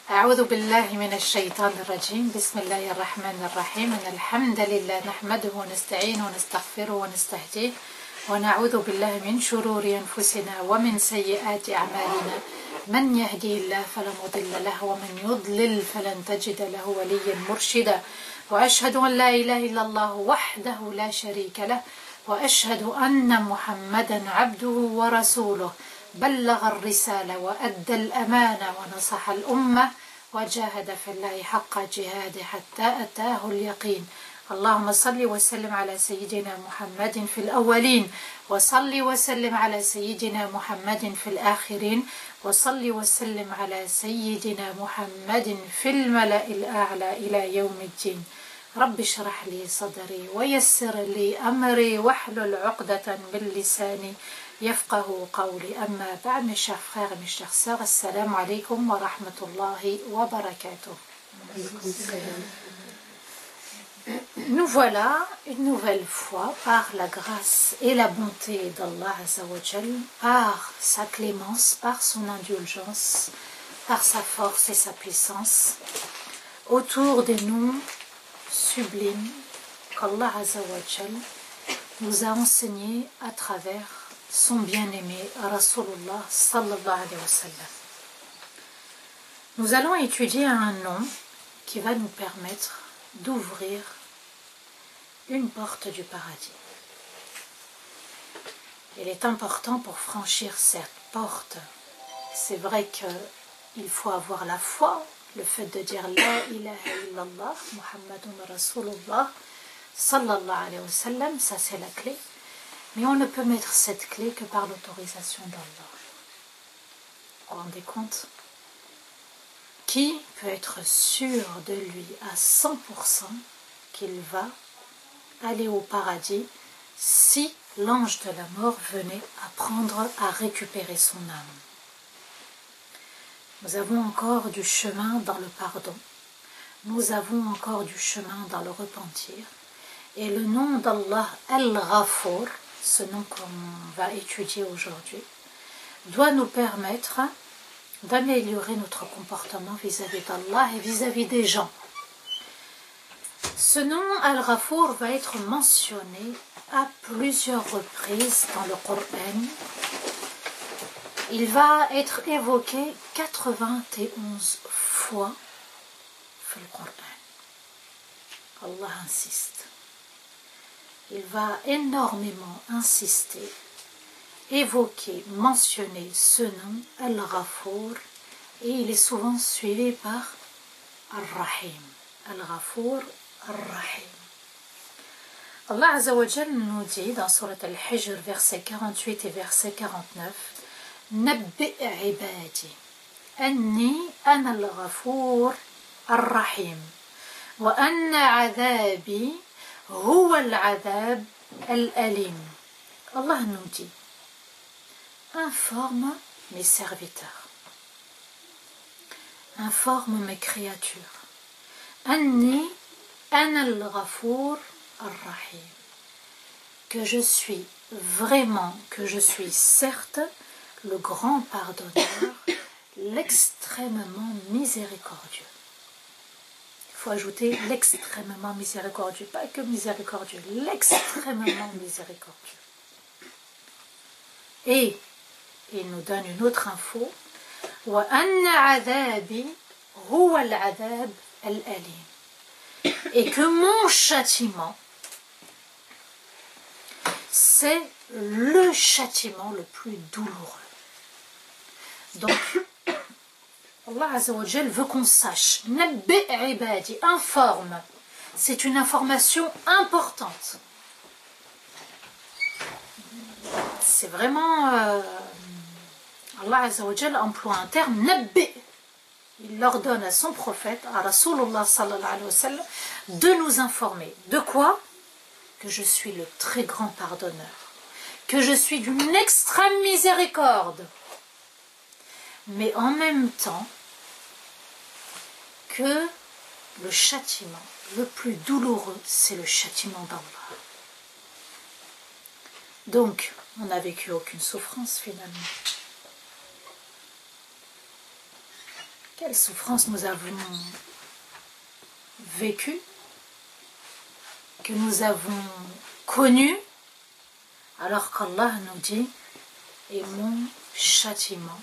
أعوذ بالله من الشيطان الرجيم. بسم الله الرحمن الرحيم. إن الحمد لله نحمده ونستعينه ونستغفره ونستهديه ونعوذ بالله من شرور أنفسنا ومن سيئات أعمالنا. من يهدي الله فلا مضل له ومن يضلل فلن تجد له وليا مرشدا. وأشهد أن لا إله إلا الله وحده لا شريك له وأشهد أن محمدا عبده ورسوله بلغ الرسالة وأدى الأمانة ونصح الأمة وجاهد في الله حق جهاده حتى أتاه اليقين. اللهم صل وسلم على سيدنا محمد في الأولين وصل وسلم على سيدنا محمد في الآخرين وصل وسلم على سيدنا محمد في الملأ الأعلى إلى يوم الدين. رب اشرح لي صدري ويسر لي أمري واحلل عقدة من لساني يفقه قولي. أما بعد, mes chers frères et mes chères sœurs, assalamu alaikum wa rahmatullahi wa barakatuh. Nous voilà une nouvelle fois, par la grâce et la bonté d'Allah Azza wa Jal, par sa clémence, par son indulgence, par sa force et sa puissance, autour des noms sublimes qu'Allah Azza wa Jal nous a enseignés à travers son bien-aimé Rasulullah sallallahu alayhi wa sallam. Nous allons étudier un nom qui va nous permettre d'ouvrir une porte du paradis. Il est important pour franchir cette porte. C'est vrai qu'il faut avoir la foi, le fait de dire La ilaha illallah, Muhammadun Rasulullah sallallahu alayhi wa sallam, ça c'est la clé. Mais on ne peut mettre cette clé que par l'autorisation d'Allah. Vous vous rendez compte? Qui peut être sûr de lui à 100% qu'il va aller au paradis si l'ange de la mort venait à récupérer son âme? Nous avons encore du chemin dans le pardon. Nous avons encore du chemin dans le repentir. Et le nom d'Allah Al-Ghafour, ce nom qu'on va étudier aujourd'hui, doit nous permettre d'améliorer notre comportement vis-à-vis d'Allah et vis-à-vis des gens. Ce nom Al-Ghafour va être mentionné à plusieurs reprises dans le Coran. Il va être évoqué 91 fois dans le Coran. Allah insiste. Il va énormément insister, évoquer, mentionner ce nom, Al-Ghafour, et il est souvent suivi par Ar-Rahim. Al-Ghafour, Ar-Rahim. Allah Azza wa Jal nous dit dans Surat Al-Hijr, verset 48 et verset 49, Nabbi' ibadi, anni ana al-Ghafour Ar-Rahim, wa anna adhabi هو العذاب الأليم. Allah nous dit, informe mes serviteurs, informe mes créatures, Anni ana al-Ghafour ar-Rahim, que je suis vraiment, que je suis certes le grand pardonneur, l'extrêmement miséricordieux. Il faut ajouter l'extrêmement miséricordieux, pas que miséricordieux, l'extrêmement miséricordieux. Et il nous donne une autre info, wa anna adhabi huwa al-adhab al-alim, et que mon châtiment, c'est le châtiment le plus douloureux. Donc Allah Azza wa Jal veut qu'on sache, Nabbi' ibadi, informe. C'est une information importante. C'est vraiment Allah Azza wa Jal emploie un terme, Nabbi'. Il ordonne à son prophète, à Rasulullah sallallahu alayhi wa sallam, de nous informer. De quoi? Que je suis le très grand pardonneur, que je suis d'une extrême miséricorde, mais en même temps que le châtiment le plus douloureux, c'est le châtiment d'Allah. Donc, on n'a vécu aucune souffrance finalement. quelle souffrance nous avons vécue, que nous avons connue, alors qu'Allah nous dit, et mon châtiment,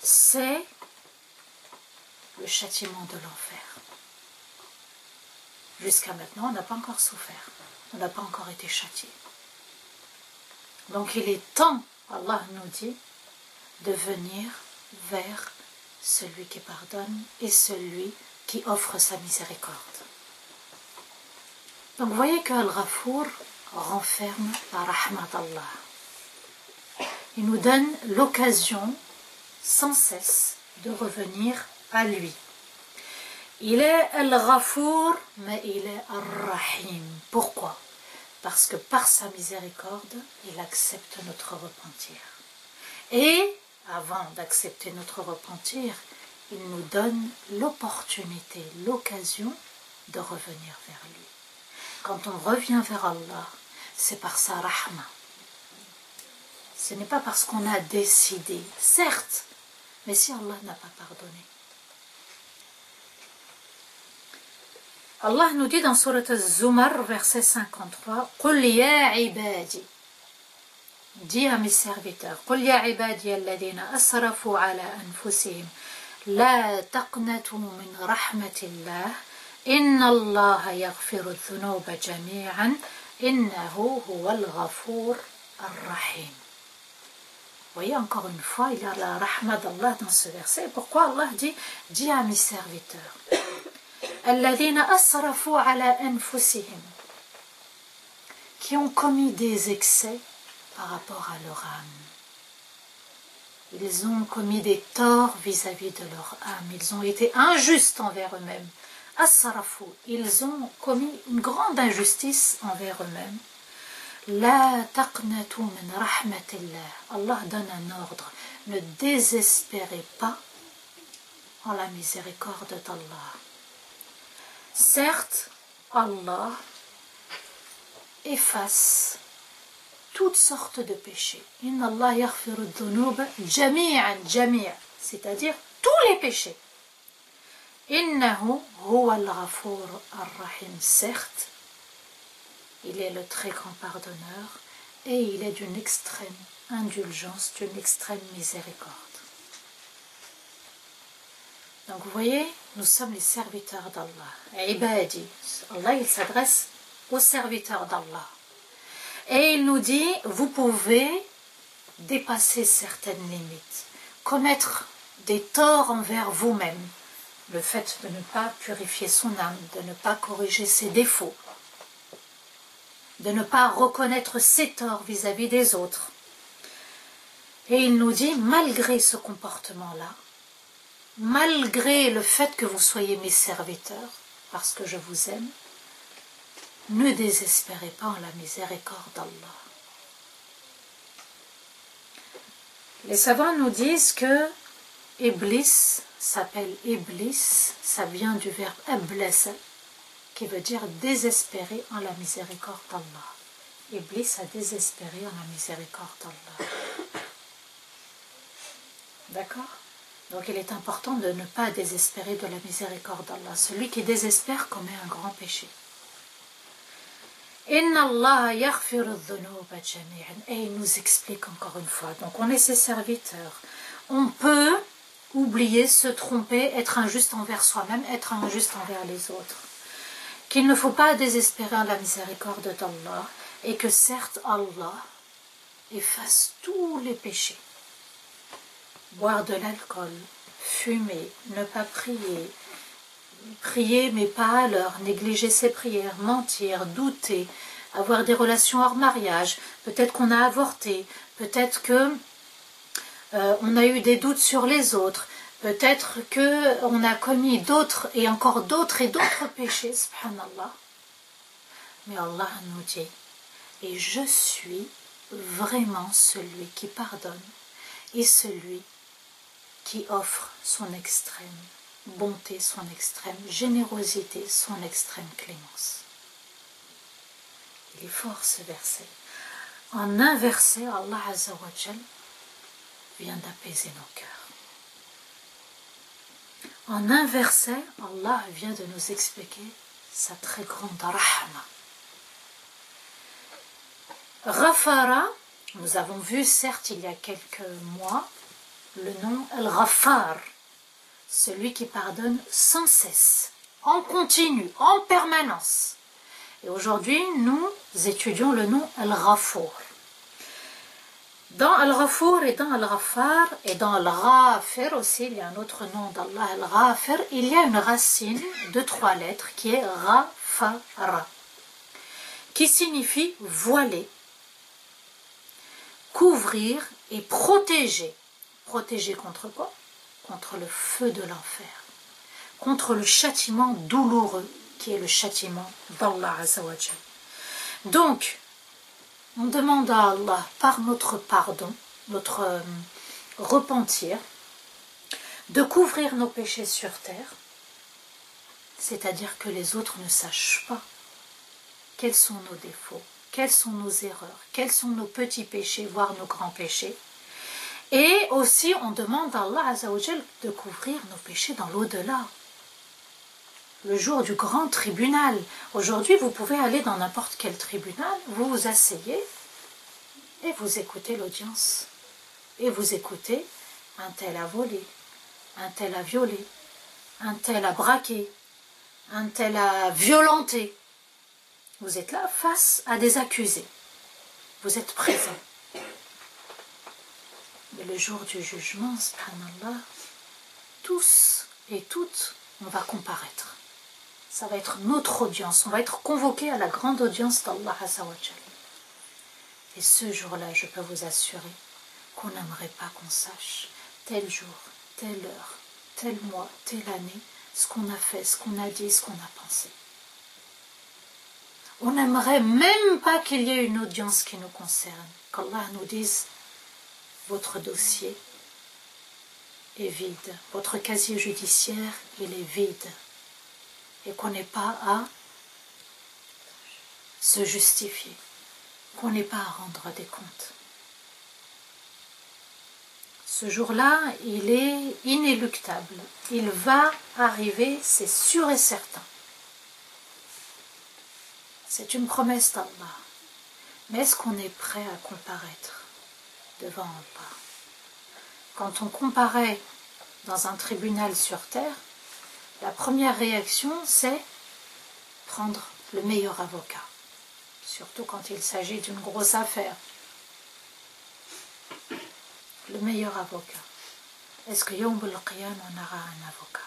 c'est le châtiment de l'enfer. Jusqu'à maintenant, on n'a pas encore souffert, on n'a pas encore été châtié. Donc il est temps, Allah nous dit, de venir vers celui qui pardonne et celui qui offre sa miséricorde. Donc vous voyez que Al-Ghafour renferme la rahmat d'Allah. Il nous donne l'occasion sans cesse de revenir à lui. Il est Al-Ghafour, mais il est Ar-Rahim. Pourquoi? Parce que par sa miséricorde, il accepte notre repentir. Et avant d'accepter notre repentir, il nous donne l'opportunité, l'occasion de revenir vers lui. Quand on revient vers Allah, c'est par sa rahma. Ce n'est pas parce qu'on a décidé, certes, mais si Allah n'a pas pardonné. Allah nous dit dans Surat Az-Zumar, verset 53, « Qul ya ibadi » dis à mes serviteurs, « Qul ya ibadi alladhina asrafu ala anfusihim, la taqnatu min rahmatillah, inna Allah yaghfiru dhunuba jami'an, innahu huwal ghafour ar-rahim. » Vous voyez, encore une fois, il y a la rahma d'Allah dans ce verset. Pourquoi Allah dit, dis à mes serviteurs, alladhina asrafu ala anfusihim, qui ont commis des excès par rapport à leur âme. Ils ont commis des torts vis-à-vis de leur âme. Ils ont été injustes envers eux-mêmes. Asrafu, ils ont commis une grande injustice envers eux-mêmes. La taqnatu min rahmatillah. Allah donne un ordre. Ne désespérez pas en la miséricorde d'Allah. Certes, Allah efface toutes sortes de péchés. Inna Allah yaghfiru dhunuba jami'an, c'est-à-dire tous les péchés. Innahu huwa al-ghafour ar-rahim. Certes, il est le très grand pardonneur et il est d'une extrême indulgence, d'une extrême miséricorde. Donc vous voyez, nous sommes les serviteurs d'Allah. Ibadi. Allah, il s'adresse aux serviteurs d'Allah. Et il nous dit, vous pouvez dépasser certaines limites, commettre des torts envers vous-même. Le fait de ne pas purifier son âme, de ne pas corriger ses défauts, de ne pas reconnaître ses torts vis-à-vis des autres. Et il nous dit, malgré ce comportement-là, malgré le fait que vous soyez mes serviteurs, parce que je vous aime, ne désespérez pas en la miséricorde d'Allah. Les savants nous disent que Iblis s'appelle Iblis, ça vient du verbe ablasa, qui veut dire désespérer en la miséricorde d'Allah. Iblis a désespéré en la miséricorde d'Allah. D'accord? Donc il est important de ne pas désespérer de la miséricorde d'Allah. Celui qui désespère commet un grand péché. Inna Allah yaghfiru dhunuba jami'an. Et il nous explique encore une fois. Donc on est ses serviteurs. On peut oublier, se tromper, être injuste envers soi-même, être injuste envers les autres. Qu'il ne faut pas désespérer en la miséricorde d'Allah et que certes Allah efface tous les péchés. Boire de l'alcool, fumer, ne pas prier, prier mais pas à l'heure, négliger ses prières, mentir, douter, avoir des relations hors mariage, peut-être qu'on a avorté, peut-être que on a eu des doutes sur les autres, peut-être qu'on a commis d'autres et encore d'autres et d'autres péchés, subhanallah. Mais Allah nous dit, et je suis vraiment celui qui pardonne et celui qui offre son extrême bonté, son extrême générosité, son extrême clémence. Il est fort ce verset. En un verset, Allah Azza wa Jal vient d'apaiser nos cœurs. En un verset, Allah vient de nous expliquer sa très grande rahma. Ghafara, nous avons vu certes il y a quelques mois le nom Al-Ghaffar, celui qui pardonne sans cesse, en continu, en permanence. Et aujourd'hui, nous étudions le nom Al-Ghafour. Dans Al-Ghafour et dans Al-Ghaffar et dans Al-Ghafir aussi, il y a un autre nom d'Allah, Al-Ghafir, il y a une racine de 3 lettres qui est Ghafara, qui signifie voiler, couvrir et protéger. Protéger contre quoi? Contre le feu de l'enfer, contre le châtiment douloureux qui est le châtiment d'Allah Azzawajal. Donc, on demande à Allah, par notre pardon, notre repentir, de couvrir nos péchés sur terre, c'est-à-dire que les autres ne sachent pas quels sont nos défauts, quelles sont nos erreurs, quels sont nos petits péchés, voire nos grands péchés. Et aussi, on demande à Allah Azzawajal de couvrir nos péchés dans l'au-delà. Le jour du grand tribunal. Aujourd'hui, vous pouvez aller dans n'importe quel tribunal, vous vous asseyez et vous écoutez l'audience. Et vous écoutez, un tel a volé, un tel a violé, un tel a braqué, un tel a violenté. Vous êtes là face à des accusés. Vous êtes présent. Mais le jour du jugement, subhanallah, tous et toutes, on va comparaître. Ça va être notre audience. On va être convoqué à la grande audience d'Allah Azzawajal. Et ce jour-là, je peux vous assurer qu'on n'aimerait pas qu'on sache tel jour, telle heure, tel mois, telle année, ce qu'on a fait, ce qu'on a dit, ce qu'on a pensé. On n'aimerait même pas qu'il y ait une audience qui nous concerne. Qu'Allah nous dise, votre dossier est vide, votre casier judiciaire, il est vide. Et qu'on n'ait pas à se justifier, qu'on n'ait pas à rendre des comptes. Ce jour-là, il est inéluctable. Il va arriver, c'est sûr et certain. C'est une promesse d'Allah. Mais est-ce qu'on est prêt à comparaître devant Allah? Quand on comparaît dans un tribunal sur terre, la première réaction, c'est prendre le meilleur avocat. Surtout quand il s'agit d'une grosse affaire. Le meilleur avocat. Est-ce que Yawm al-Qiyam, on aura un avocat?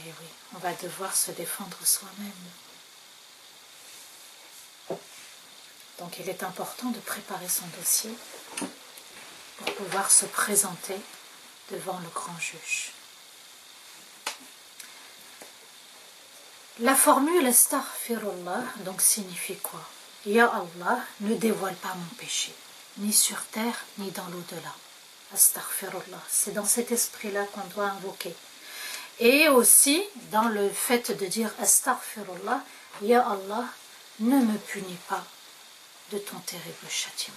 Eh oui, on va devoir se défendre soi-même. Donc il est important de préparer son dossier pour pouvoir se présenter devant le grand juge. La formule Astaghfirullah donc signifie quoi? Ya Allah, ne dévoile pas mon péché, ni sur terre, ni dans l'au-delà. Astaghfirullah, c'est dans cet esprit-là qu'on doit invoquer. Et aussi, dans le fait de dire Astaghfirullah, Ya Allah, ne me punis pas de ton terrible châtiment.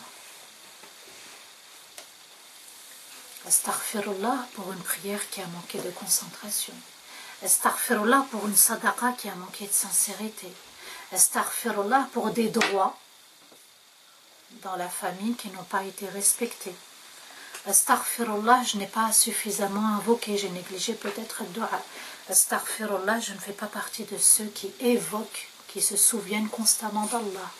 Astaghfirullah pour une prière qui a manqué de concentration. Astaghfirullah pour une sadaqa qui a manqué de sincérité. Astaghfirullah pour des droits dans la famille qui n'ont pas été respectés. Astaghfirullah, je n'ai pas suffisamment invoqué, j'ai négligé peut-être le dua. Astaghfirullah, je ne fais pas partie de ceux qui évoquent, qui se souviennent constamment d'Allah.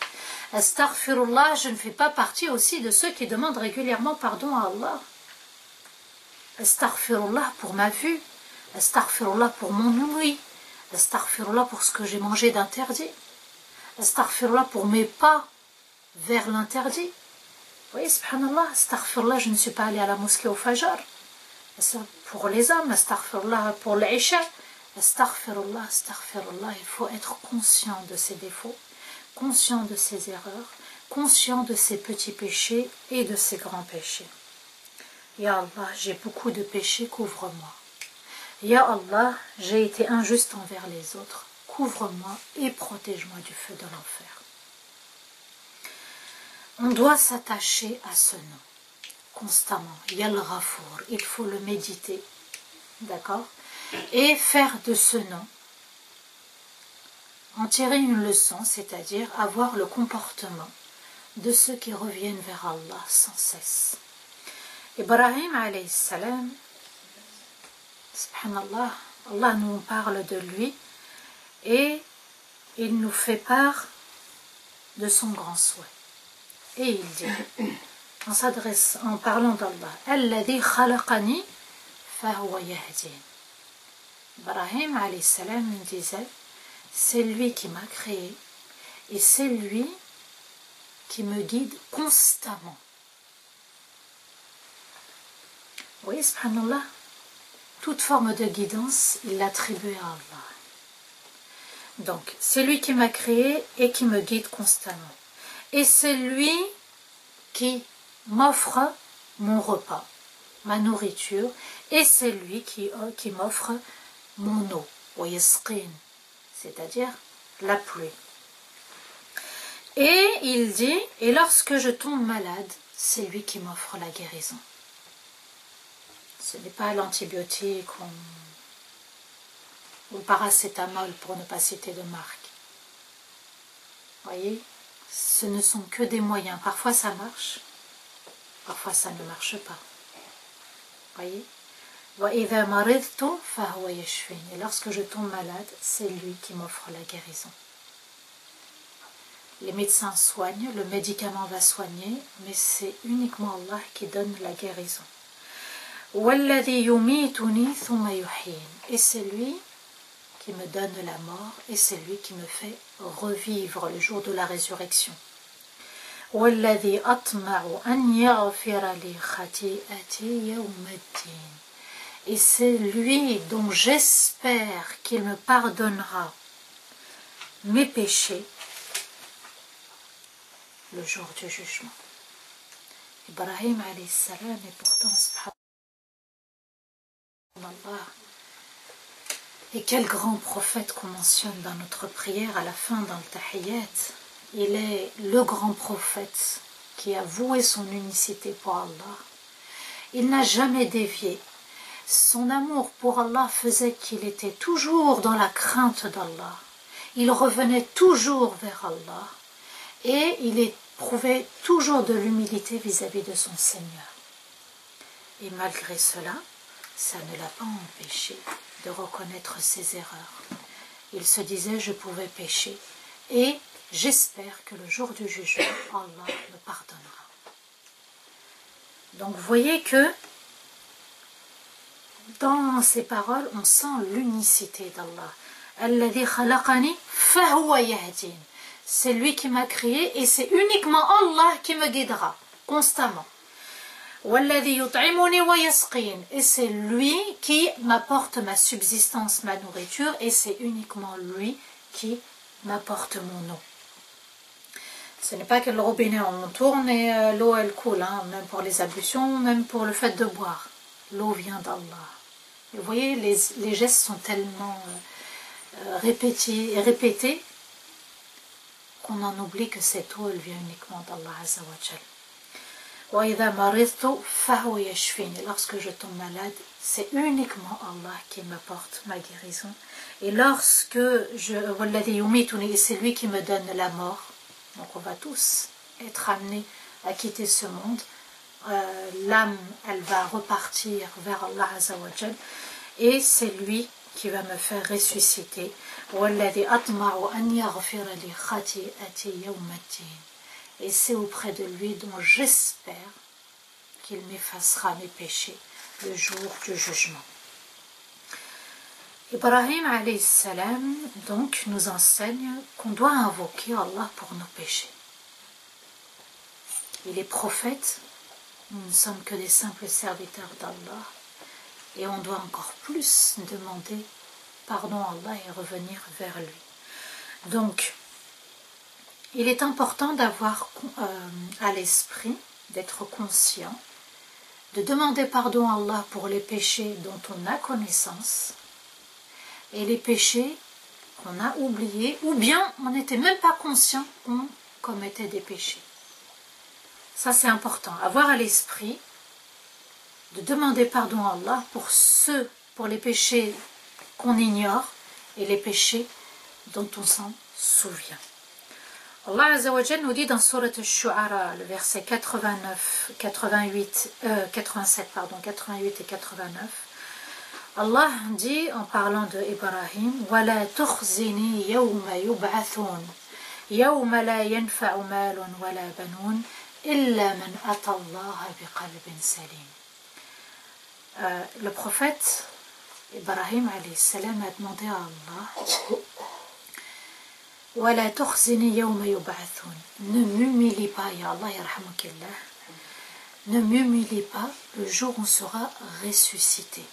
Astaghfirullah, je ne fais pas partie aussi de ceux qui demandent régulièrement pardon à Allah. Astaghfirullah pour ma vue. Astaghfirullah pour mon ouïe. Astaghfirullah pour ce que j'ai mangé d'interdit. Astaghfirullah pour mes pas vers l'interdit. Vous voyez, subhanallah, astaghfirullah, je ne suis pas allée à la mosquée au Fajr. Pour les hommes, astaghfirullah pour l'Isha. Astaghfirullah, astaghfirullah, il faut être conscient de ses défauts, conscient de ses erreurs, conscient de ses petits péchés et de ses grands péchés. Ya Allah, j'ai beaucoup de péchés, couvre-moi. Ya Allah, j'ai été injuste envers les autres, couvre-moi et protège-moi du feu de l'enfer. On doit s'attacher à ce nom, constamment. Ya al-Ghafour, il faut le méditer, d'accord, et faire de ce nom, en tirer une leçon, c'est-à-dire avoir le comportement de ceux qui reviennent vers Allah sans cesse. Ibrahim alayhi salam, subhanallah, Allah nous parle de lui et il nous fait part de son grand souhait. Et il dit, en parlant d'Allah, Alladhi khalaqani fahuwa yahdin. Ibrahim alayhi salam disait, c'est lui qui m'a créé et c'est lui qui me guide constamment. Vous voyez, subhanallah, toute forme de guidance, il l'attribue à Allah. Donc, c'est lui qui m'a créé et qui me guide constamment. Et c'est lui qui m'offre mon repas, ma nourriture, et c'est lui qui m'offre mon eau, c'est-à-dire la pluie. Et il dit, et lorsque je tombe malade, c'est lui qui m'offre la guérison. Ce n'est pas l'antibiotique ou le paracétamol, pour ne pas citer de marque. Voyez, ce ne sont que des moyens. Parfois ça marche, parfois ça ne marche pas. Voyez, et lorsque je tombe malade, c'est lui qui m'offre la guérison. Les médecins soignent, le médicament va soigner, mais c'est uniquement Allah qui donne la guérison. Et c'est lui qui me donne la mort et c'est lui qui me fait revivre le jour de la résurrection. Et c'est lui dont j'espère qu'il me pardonnera mes péchés le jour du jugement. Ibrahim alayhi salam est pourtant subhanallah. Et quel grand prophète qu'on mentionne dans notre prière à la fin dans le tahiyyat. Il est le grand prophète qui a voué son unicité pour Allah. Il n'a jamais dévié. Son amour pour Allah faisait qu'il était toujours dans la crainte d'Allah. Il revenait toujours vers Allah. Et il éprouvait toujours de l'humilité vis-à-vis de son Seigneur. Et malgré cela, ça ne l'a pas empêché de reconnaître ses erreurs. Il se disait, je pouvais pécher. Et j'espère que le jour du jugement, Allah me pardonnera. Donc vous voyez que dans ces paroles, on sent l'unicité d'Allah. Alladhi khalaqani fahuwa yahdin. C'est lui qui m'a créé et c'est uniquement Allah qui me guidera constamment. Walladhi yut'imuni wa yasqin. Et c'est lui qui m'apporte ma subsistance, ma nourriture, et c'est uniquement lui qui m'apporte mon eau. Ce n'est pas que le robinet on tourne et l'eau elle coule, hein, même pour les ablutions, même pour le fait de boire. L'eau vient d'Allah. Vous voyez, les gestes sont tellement répétés qu'on en oublie que cette eau elle vient uniquement d'Allah Azza wa Jal. Et lorsque je tombe malade, c'est uniquement Allah qui m'apporte ma guérison. Et lorsque c'est lui qui me donne la mort, donc on va tous être amenés à quitter ce monde, l'âme elle va repartir vers Allah Azza wa Jal, et c'est lui qui va me faire ressusciter. Et c'est auprès de lui dont j'espère qu'il m'effacera mes péchés le jour du jugement. Ibrahim alayhi salam donc nous enseigne qu'on doit invoquer Allah pour nos péchés. Il est prophète, nous ne sommes que des simples serviteurs d'Allah et on doit encore plus demander pardon à Allah et revenir vers lui. Donc, il est important d'avoir à l'esprit, d'être conscient, de demander pardon à Allah pour les péchés dont on a connaissance et les péchés qu'on a oubliés ou bien on n'était même pas conscient qu'on commettait des péchés. Ça c'est important, avoir à l'esprit de demander pardon à Allah pour ceux pour les péchés qu'on ignore et les péchés dont on s'en souvient. Allah Azza wa Jal nous dit dans Surat Al-Shu'ara, le verset 87 et 89, Allah dit en parlant de Ibrahim, وَلَا تُخْزِنِي يَوْمَ يُبْعَثُونَ يَوْمَ لَا يَنْفَعُ مَالٌ وَلَا بَنُونَ إِلَّا مَنْ أَتَى اللَّهَ بِقَلْبٍ سَلِيمٍ. Le prophète Ibrahim alayhi salam a demandé à Allah, وَلَا تُخْزِنِي يَوْمَ يُبْعَثُونَ, ne m'humilie pas, ya Allah yarhamukillah, ne m'humilie pas le jour où on sera ressuscité.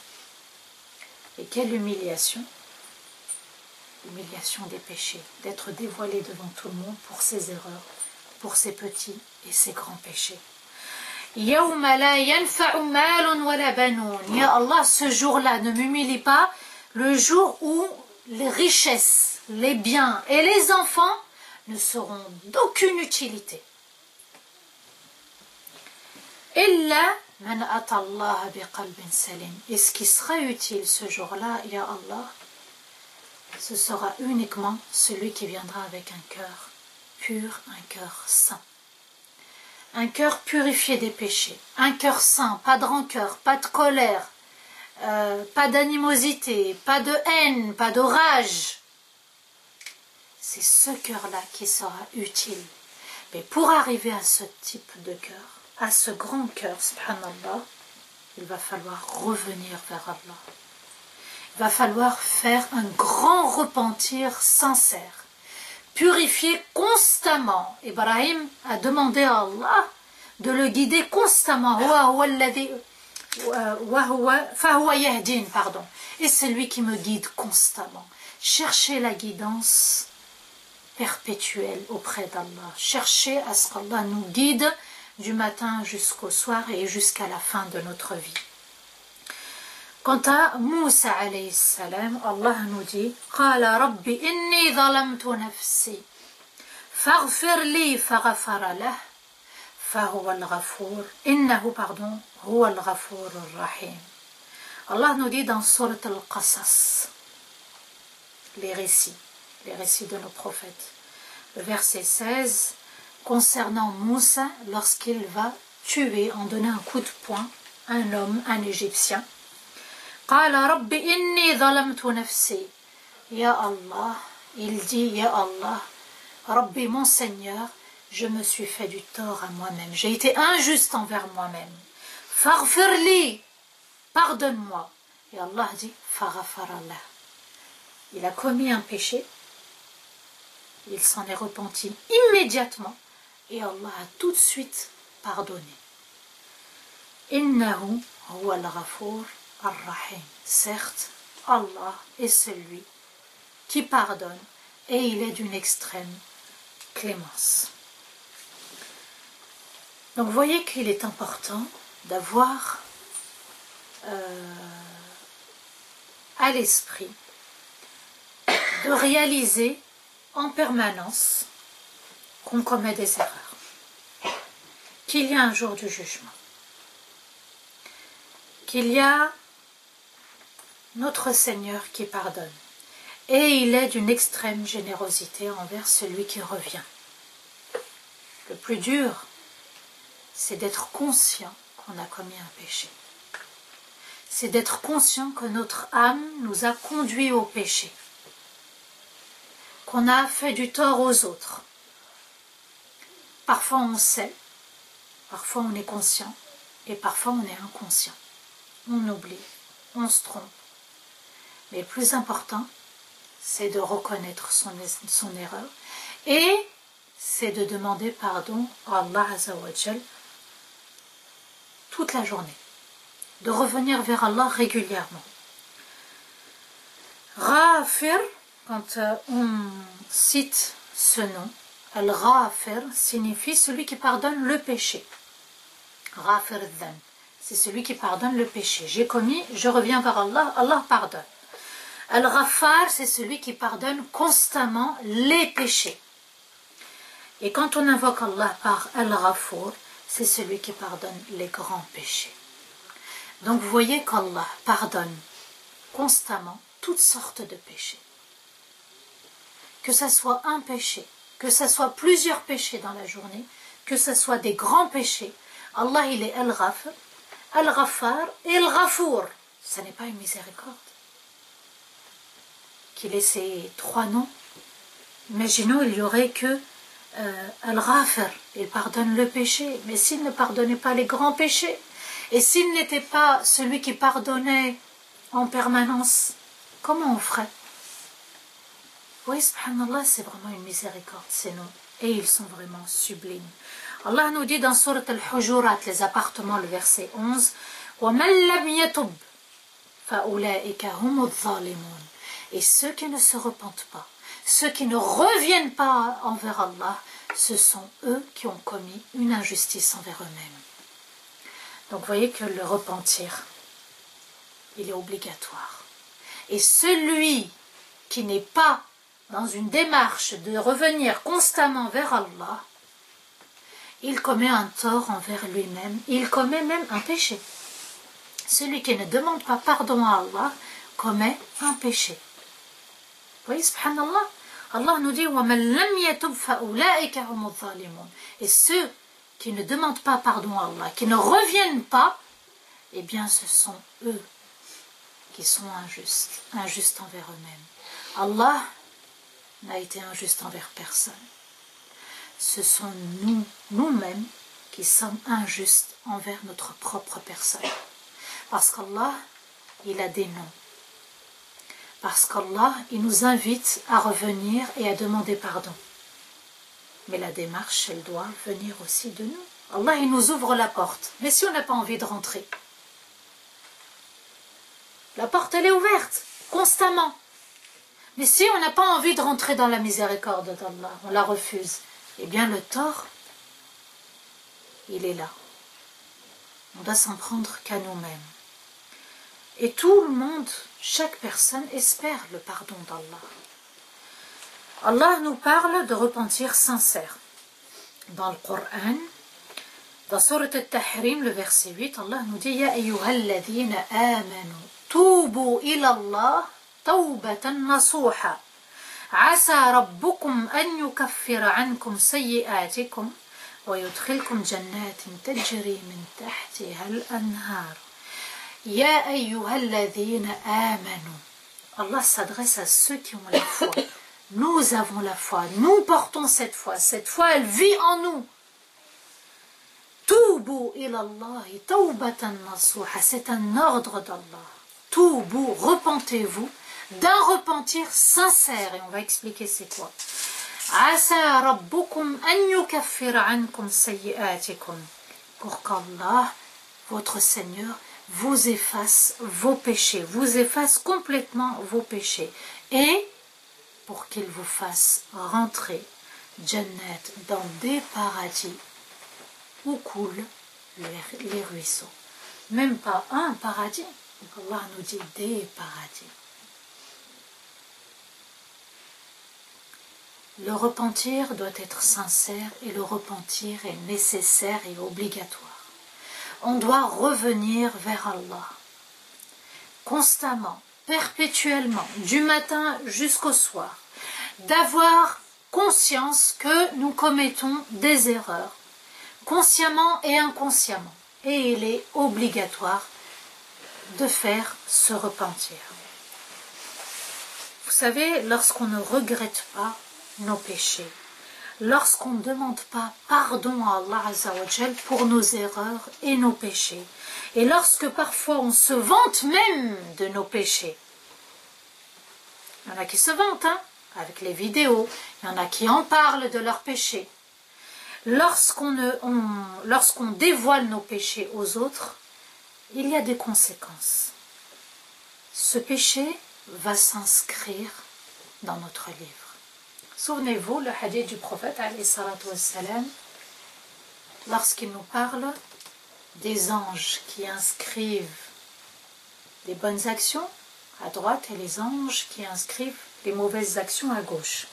Et quelle humiliation! L'humiliation des péchés, d'être dévoilé devant tout le monde pour ses erreurs, pour ses petits et ses grands péchés. يَوْمَ لَا يَنْفَعُ مَالٌ وَلَا بَنُونَ. Ya Allah, ce jour-là, ne m'humilie pas, le jour où les richesses, les biens et les enfants ne seront d'aucune utilité. إِلَّا مَنْ أَتَى اللَّهَ بِقَلْبٍ سَلِيمٍ. Et ce qui sera utile ce jour-là, ya Allah, ce sera uniquement celui qui viendra avec un cœur pur, un cœur saint. Un cœur purifié des péchés, un cœur saint, pas de rancœur, pas de colère, pas d'animosité, pas de haine, pas de rage. C'est ce cœur-là qui sera utile. Mais pour arriver à ce type de cœur, à ce grand cœur, subhanallah, il va falloir revenir vers Allah. Il va falloir faire un grand repentir sincère, purifier constamment. Ibrahim a demandé à Allah de le guider constamment. Et c'est lui qui me guide constamment. Cherchez la guidance perpétuelle auprès d'Allah. Cherchez à ce qu'Allah nous guide du matin jusqu'au soir et jusqu'à la fin de notre vie. Quant à Moussa alayhi salam, Allah nous dit قال رب إني ظلمت نفسي فاغفر لي فغفر له فهو الغفور إنه هو الغفور الرحيم. Allah nous dit dans Surat Al-Qasas, les récits de nos prophètes, le verset 16, concernant Moussa lorsqu'il va tuer en donnant un coup de poing un homme, un Égyptien. قال رب إني ظلمت نفسي. Ya Allah, il dit, Ya Allah, Rabbi mon Seigneur, je me suis fait du tort à moi-même, j'ai été injuste envers moi-même. Faghfir li, pardonne-moi. Et Allah dit, faghfara lah. Il a commis un péché, il s'en est repenti immédiatement et Allah a tout de suite pardonné. Innahu huwa al-Ghafour ar-Rahim. Certes, Allah est celui qui pardonne et il est d'une extrême clémence. Donc vous voyez qu'il est important d'avoir à l'esprit de réaliser en permanence qu'on commet des erreurs, qu'il y a un jour du jugement, qu'il y a notre Seigneur qui pardonne et il est d'une extrême générosité envers celui qui revient. Le plus dur, c'est d'être conscient qu'on a commis un péché. C'est d'être conscient que notre âme nous a conduits au péché, qu'on a fait du tort aux autres. Parfois on sait, parfois on est conscient et parfois on est inconscient. On oublie, on se trompe. Mais le plus important, c'est de reconnaître son erreur et c'est de demander pardon à Allah Azza wa Jal toute la journée, de revenir vers Allah régulièrement. Ghafir, quand on cite ce nom, Al-Ghafir signifie celui qui pardonne le péché. Ghafir al-Dhan, c'est celui qui pardonne le péché. J'ai commis, je reviens vers Allah, Allah pardonne. Al-Ghaffar, c'est celui qui pardonne constamment les péchés. Et quand on invoque Allah par Al-Ghafour, c'est celui qui pardonne les grands péchés. Donc vous voyez qu'Allah pardonne constamment toutes sortes de péchés. Que ça soit un péché, que ça soit plusieurs péchés dans la journée, que ça soit des grands péchés. Allah, il est Al-Ghafir, Al-Ghaffar et Al-Ghafour. Ça n'est pas une miséricorde. Qu'il ait ces 3 noms. Imaginons, il y aurait que Al-Ghafir, il pardonne le péché, mais s'il ne pardonnait pas les grands péchés, et s'il n'était pas celui qui pardonnait en permanence, comment on ferait? Oui, subhanallah, c'est vraiment une miséricorde, ces noms, et ils sont vraiment sublimes. Allah nous dit dans Surat Al-Hujurat, les appartements, le verset 11, وَمَنْ لَمْ يَتُبْ فَأُولَٰئِكَ هُمُ الظَّالِمُونَ. Et ceux qui ne se repentent pas, ceux qui ne reviennent pas envers Allah, ce sont eux qui ont commis une injustice envers eux-mêmes. Donc vous voyez que le repentir, il est obligatoire. Et celui qui n'est pas dans une démarche de revenir constamment vers Allah, il commet un tort envers lui-même, il commet même un péché. Celui qui ne demande pas pardon à Allah commet un péché. Vous voyez, subhanallah, Allah nous dit وَمَنْ لَمْ يَتُبْ فَأُولَٰئِكَ هُمُ الظَّالِمُونَ. Et ceux qui ne demandent pas pardon à Allah, qui ne reviennent pas, eh bien ce sont eux qui sont injustes envers eux-mêmes. Allah n'a été injuste envers personne. Ce sont nous-mêmes qui sommes injustes envers notre propre personne. Parce qu'Allah, il a des noms. Parce qu'Allah, il nous invite à revenir et à demander pardon. Mais la démarche, elle doit venir aussi de nous. Allah, il nous ouvre la porte. Mais si on n'a pas envie de rentrer, la porte, elle est ouverte, constamment. Mais si on n'a pas envie de rentrer dans la miséricorde d'Allah, on la refuse, eh bien le tort, il est là. On doit s'en prendre qu'à nous-mêmes. Et tout le monde, chaque personne espère le pardon d'Allah. Allah nous parle de repentir sincère. Dans le Coran, dans Surat Al-Tahrim, le verset 8, Allah nous dit « Ya ayyuhalladhina amanu, tubu ila Allah, tawbatan nasuha. Asa rabbukum an yukaffira ankum sayyi'atikum, wa yudkhilkum jannatin tajri min tahtiha al-anhar. » Ya ayyuhalladhina amanu. Allah s'adresse à ceux qui ont la foi. Nous avons la foi, nous portons cette foi elle vit en nous. Toubu ilallahi tawbatan nasuha, c'est un ordre d'Allah. Toubu, repentez-vous, d'un repentir sincère, et on va expliquer c'est quoi. Asa rabbukum an yukaffira ankum sayyi'atikum, pour qu'Allah, votre Seigneur, vous efface vos péchés, vous efface complètement vos péchés, et pour qu'il vous fasse rentrer Jannat dans des paradis où coulent les ruisseaux. Même pas un paradis, Allah nous dit des paradis. Le repentir doit être sincère et le repentir est nécessaire et obligatoire. On doit revenir vers Allah, constamment, perpétuellement, du matin jusqu'au soir, d'avoir conscience que nous commettons des erreurs, consciemment et inconsciemment, et il est obligatoire de faire ce repentir. Vous savez, lorsqu'on ne regrette pas nos péchés, lorsqu'on ne demande pas pardon à Allah Azza wa Jal pour nos erreurs et nos péchés, et lorsque parfois on se vante même de nos péchés, il y en a qui se vantent, avec les vidéos, il y en a qui en parlent de leurs péchés. Lorsqu'on dévoile nos péchés aux autres, il y a des conséquences. Ce péché va s'inscrire dans notre livre. Souvenez-vous, le hadith du prophète, alayhi salatu wassalam, lorsqu'il nous parle des anges qui inscrivent les bonnes actions à droite et les anges qui inscrivent les mauvaises actions à gauche.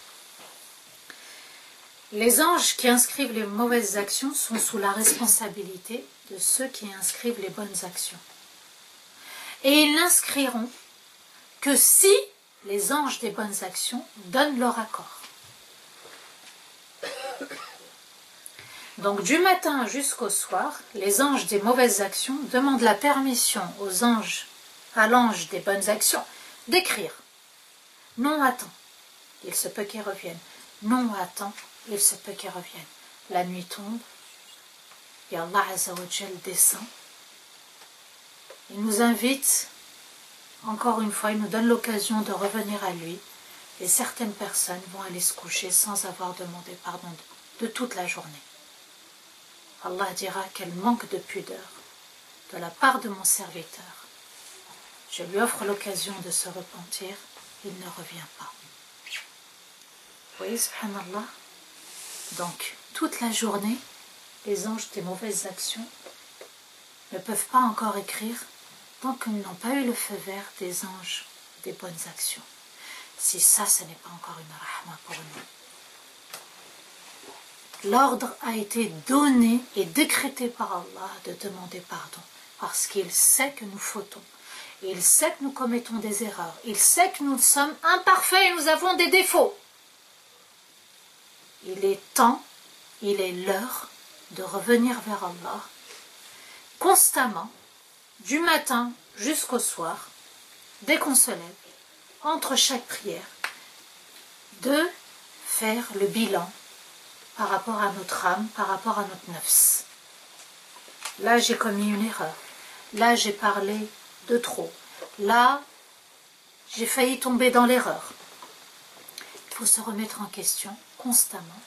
Les anges qui inscrivent les mauvaises actions sont sous la responsabilité de ceux qui inscrivent les bonnes actions. Et ils l'inscriront que si les anges des bonnes actions donnent leur accord. Donc du matin jusqu'au soir, les anges des mauvaises actions demandent la permission aux anges, à l'ange des bonnes actions, d'écrire. Non, attends, il se peut qu'ils reviennent. Non, attends, il se peut qu'ils reviennent. La nuit tombe, et Allah Azza wa Jal descend. Il nous invite, encore une fois, il nous donne l'occasion de revenir à lui, et certaines personnes vont aller se coucher sans avoir demandé pardon de toute la journée. Allah dira qu'elle manque de pudeur de la part de mon serviteur. Je lui offre l'occasion de se repentir, il ne revient pas. Vous voyez, subhanallah. Donc, toute la journée, les anges des mauvaises actions ne peuvent pas encore écrire tant qu'ils n'ont pas eu le feu vert des anges des bonnes actions. Si ça, ce n'est pas encore une rahma pour nous. L'ordre a été donné et décrété par Allah de demander pardon, parce qu'il sait que nous fautons. Il sait que nous commettons des erreurs. Il sait que nous sommes imparfaits et nous avons des défauts. Il est temps, il est l'heure de revenir vers Allah constamment, du matin jusqu'au soir, dès qu'on se lève, entre chaque prière, de faire le bilan par rapport à notre âme, par rapport à notre nafs. Là, j'ai commis une erreur. Là, j'ai parlé de trop. Là, j'ai failli tomber dans l'erreur. Il faut se remettre en question constamment,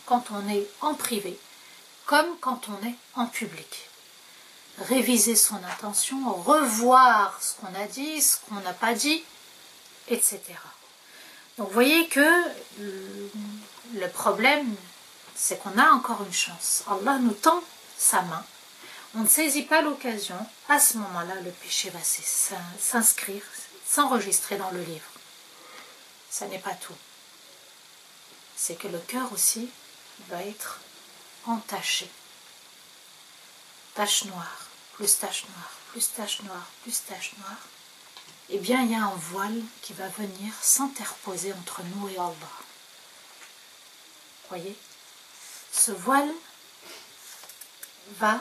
quand on est en privé, comme quand on est en public. Réviser son intention, revoir ce qu'on a dit, ce qu'on n'a pas dit, etc. Donc vous voyez que le problème, c'est qu'on a encore une chance. Allah nous tend sa main. On ne saisit pas l'occasion. À ce moment-là, le péché va s'inscrire, s'enregistrer dans le livre. Ça n'est pas tout. C'est que le cœur aussi va être entaché. Tache noire, plus tache noire, plus tache noire, plus tache noire. Eh bien, il y a un voile qui va venir s'interposer entre nous et Allah. Voyez, ce voile va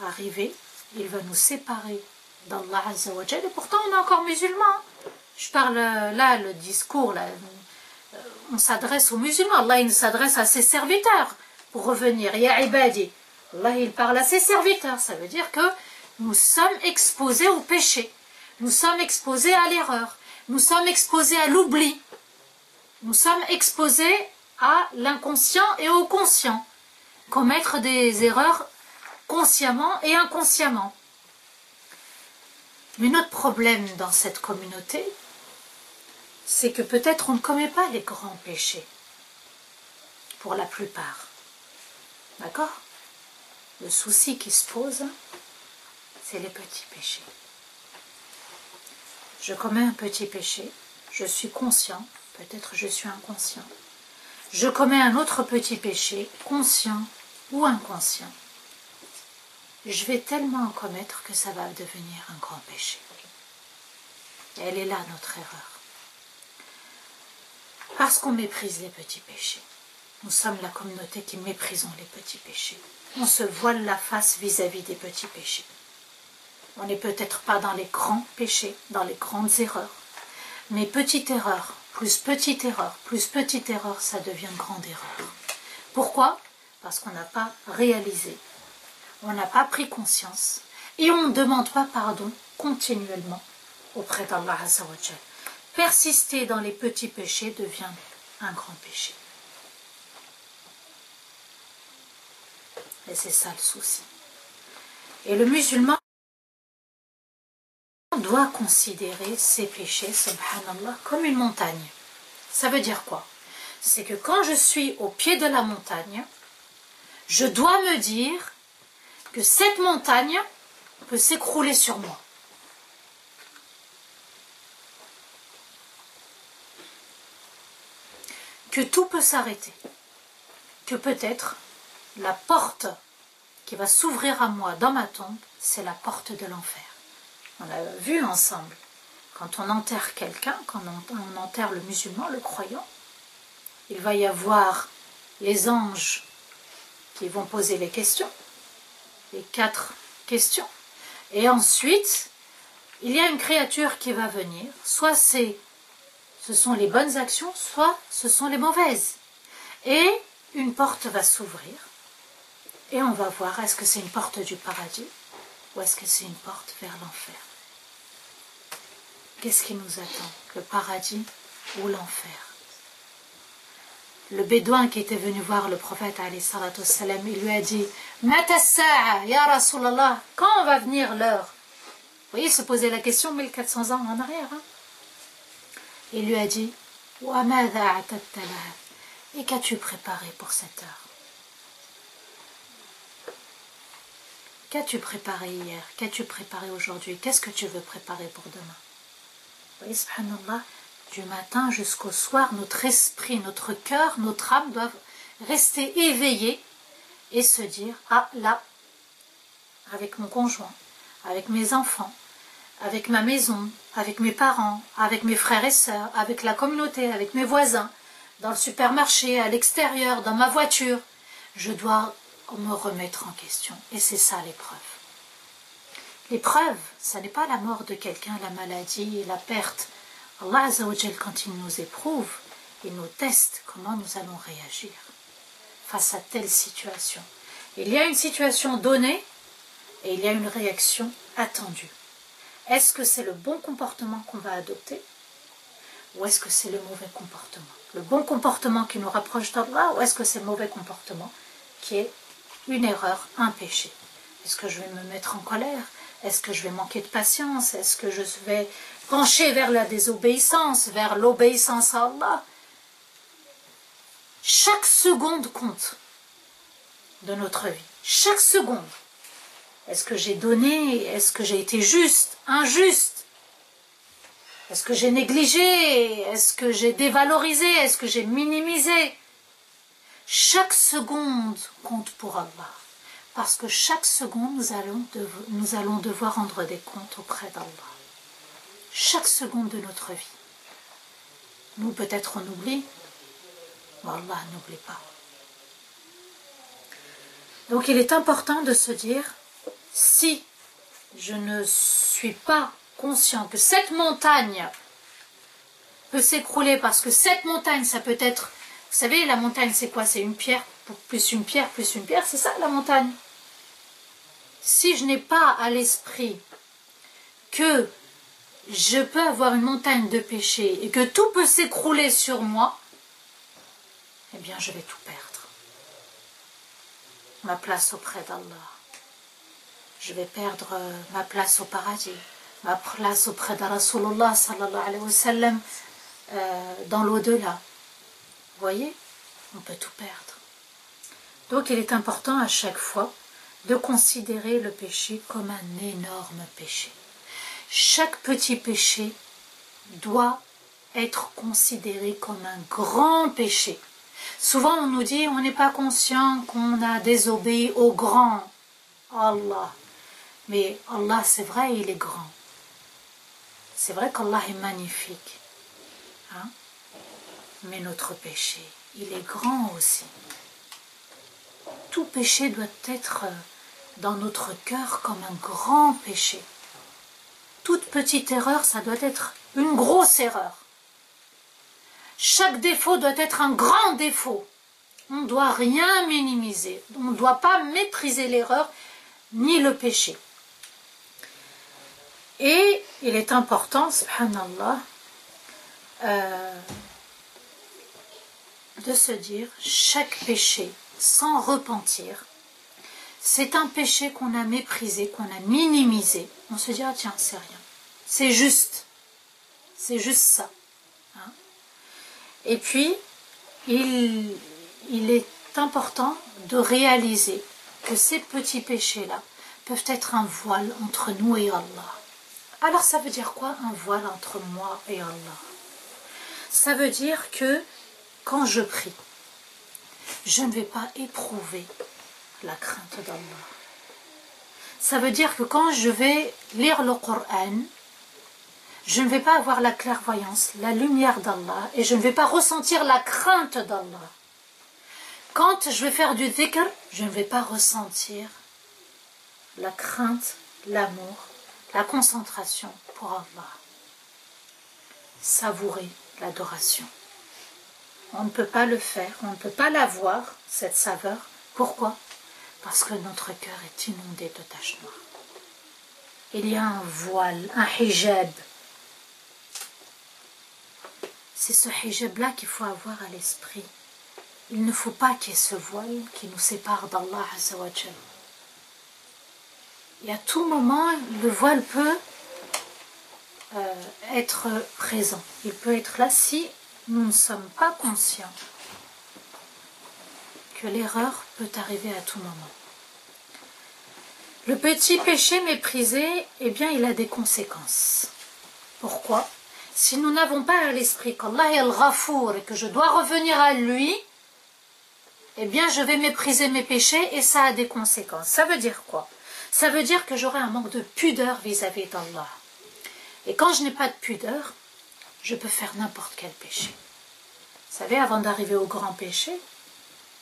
arriver, il va nous séparer d'Allah Azza wa Jal, et pourtant on est encore musulmans. Je parle là, le discours, là, on s'adresse aux musulmans, Allah il s'adresse à ses serviteurs pour revenir. Ya ibadi, Allah il parle à ses serviteurs, ça veut dire que nous sommes exposés au péché, nous sommes exposés à l'erreur, nous sommes exposés à l'oubli, nous sommes exposés à l'inconscient et au conscient, commettre des erreurs consciemment et inconsciemment. Mais notre problème dans cette communauté, c'est que peut-être on ne commet pas les grands péchés, pour la plupart. D'accord? Le souci qui se pose, c'est les petits péchés. Je commets un petit péché, je suis conscient, peut-être je suis inconscient. Je commets un autre petit péché, conscient ou inconscient. Je vais tellement en commettre que ça va devenir un grand péché. Et elle est là notre erreur. Parce qu'on méprise les petits péchés. Nous sommes la communauté qui méprisons les petits péchés. On se voile la face vis-à-vis des petits péchés. On n'est peut-être pas dans les grands péchés, dans les grandes erreurs. Mais petite erreur, plus petite erreur, plus petite erreur, ça devient grande erreur. Pourquoi? Parce qu'on n'a pas réalisé. On n'a pas pris conscience et on ne demande pas pardon continuellement auprès d'Allah Azza wa Jal. Persister dans les petits péchés devient un grand péché. Et c'est ça le souci. Et le musulman doit considérer ses péchés, subhanallah, comme une montagne. Ça veut dire quoi? C'est que quand je suis au pied de la montagne, je dois me dire que cette montagne peut s'écrouler sur moi. Que tout peut s'arrêter. Que peut-être la porte qui va s'ouvrir à moi dans ma tombe, c'est la porte de l'enfer. On a vu ensemble, quand on enterre quelqu'un, quand on enterre le musulman, le croyant, il va y avoir les anges qui vont poser les questions, les 4 questions. Et ensuite, il y a une créature qui va venir, soit ce sont les bonnes actions, soit ce sont les mauvaises. Et une porte va s'ouvrir, et on va voir, est-ce que c'est une porte du paradis, ou est-ce que c'est une porte vers l'enfer? Qu'est-ce qui nous attend? Le paradis ou l'enfer? Le bédouin qui était venu voir le prophète, alayhi salatu wassalam, il lui a dit « Mata as-sa'a, ya Rasulallah » quand va venir l'heure? Vous voyez, il se posait la question 1400 ans en arrière. Hein? Il lui a dit « Wa madha a'tadta laha » et qu'as-tu préparé pour cette heure? Qu'as-tu préparé hier? Qu'as-tu préparé aujourd'hui? Qu'est-ce que tu veux préparer pour demain? Vous voyez, subhanallah, du matin jusqu'au soir, notre esprit, notre cœur, notre âme doivent rester éveillés et se dire, ah là, avec mon conjoint, avec mes enfants, avec ma maison, avec mes parents, avec mes frères et sœurs, avec la communauté, avec mes voisins, dans le supermarché, à l'extérieur, dans ma voiture, je dois me remettre en question. Et c'est ça l'épreuve. L'épreuve, ce n'est pas la mort de quelqu'un, la maladie, la perte. Allah Azza wa Jal, quand il nous éprouve, il nous teste comment nous allons réagir face à telle situation. Il y a une situation donnée et il y a une réaction attendue. Est-ce que c'est le bon comportement qu'on va adopter ou est-ce que c'est le mauvais comportement? Le bon comportement qui nous rapproche d'Allah ou est-ce que c'est le mauvais comportement qui est une erreur, un péché? Est-ce que je vais me mettre en colère? Est-ce que je vais manquer de patience? Est-ce que je vais pencher vers la désobéissance, vers l'obéissance à Allah? Chaque seconde compte de notre vie. Chaque seconde. Est-ce que j'ai donné? Est-ce que j'ai été juste? Injuste? Est-ce que j'ai négligé? Est-ce que j'ai dévalorisé? Est-ce que j'ai minimisé? Chaque seconde compte pour Allah. Parce que chaque seconde, nous allons devoir rendre des comptes auprès d'Allah. Chaque seconde de notre vie. Nous, peut-être, on oublie, mais Allah n'oublie pas. Donc, il est important de se dire, si je ne suis pas conscient que cette montagne peut s'écrouler, parce que cette montagne, ça peut être... Vous savez, la montagne, c'est quoi? C'est une pierre, plus une pierre, plus une pierre. C'est ça, la montagne. Si je n'ai pas à l'esprit que je peux avoir une montagne de péché et que tout peut s'écrouler sur moi, eh bien, je vais tout perdre. Ma place auprès d'Allah. Je vais perdre ma place au paradis, ma place auprès de Rasulullah sallallahu alayhi wa sallam dans l'au-delà. Vous voyez, on peut tout perdre. Donc il est important à chaque fois de considérer le péché comme un énorme péché. Chaque petit péché doit être considéré comme un grand péché. Souvent on nous dit on n'est pas conscient qu'on a désobéi au grand Allah. Mais Allah, c'est vrai, il est grand. C'est vrai qu'Allah est magnifique. Hein? Mais notre péché, il est grand aussi. Tout péché doit être dans notre cœur comme un grand péché. Toute petite erreur, ça doit être une grosse erreur. Chaque défaut doit être un grand défaut. On ne doit rien minimiser. On ne doit pas mépriser l'erreur ni le péché. Et il est important, subhanallah, de se dire, chaque péché, sans repentir, c'est un péché qu'on a méprisé, qu'on a minimisé. On se dit, ah tiens, c'est rien. C'est juste ça. Hein? Et puis, il est important de réaliser que ces petits péchés-là peuvent être un voile entre nous et Allah. Alors ça veut dire quoi, un voile entre moi et Allah? Ça veut dire que quand je prie, je ne vais pas éprouver la crainte d'Allah. Ça veut dire que quand je vais lire le Coran, je ne vais pas avoir la clairvoyance, la lumière d'Allah, et je ne vais pas ressentir la crainte d'Allah. Quand je vais faire du dhikr, je ne vais pas ressentir la crainte, l'amour, la concentration pour Allah. Savourer l'adoration. On ne peut pas le faire, on ne peut pas l'avoir, cette saveur. Pourquoi? Parce que notre cœur est inondé de taches noires. Il y a un voile, un hijab. C'est ce hijab-là qu'il faut avoir à l'esprit. Il ne faut pas qu'il y ait ce voile qui nous sépare d'Allah Azza wa Jal. Et à tout moment, le voile peut être présent. Il peut être là si nous ne sommes pas conscients que l'erreur peut arriver à tout moment. Le petit péché méprisé, eh bien, il a des conséquences. Pourquoi? Si nous n'avons pas à l'esprit qu'Allah est al-Ghafour et que je dois revenir à lui, eh bien, je vais mépriser mes péchés et ça a des conséquences. Ça veut dire quoi? Ça veut dire que j'aurai un manque de pudeur vis-à-vis d'Allah. Et quand je n'ai pas de pudeur, je peux faire n'importe quel péché. Vous savez, avant d'arriver au grand péché,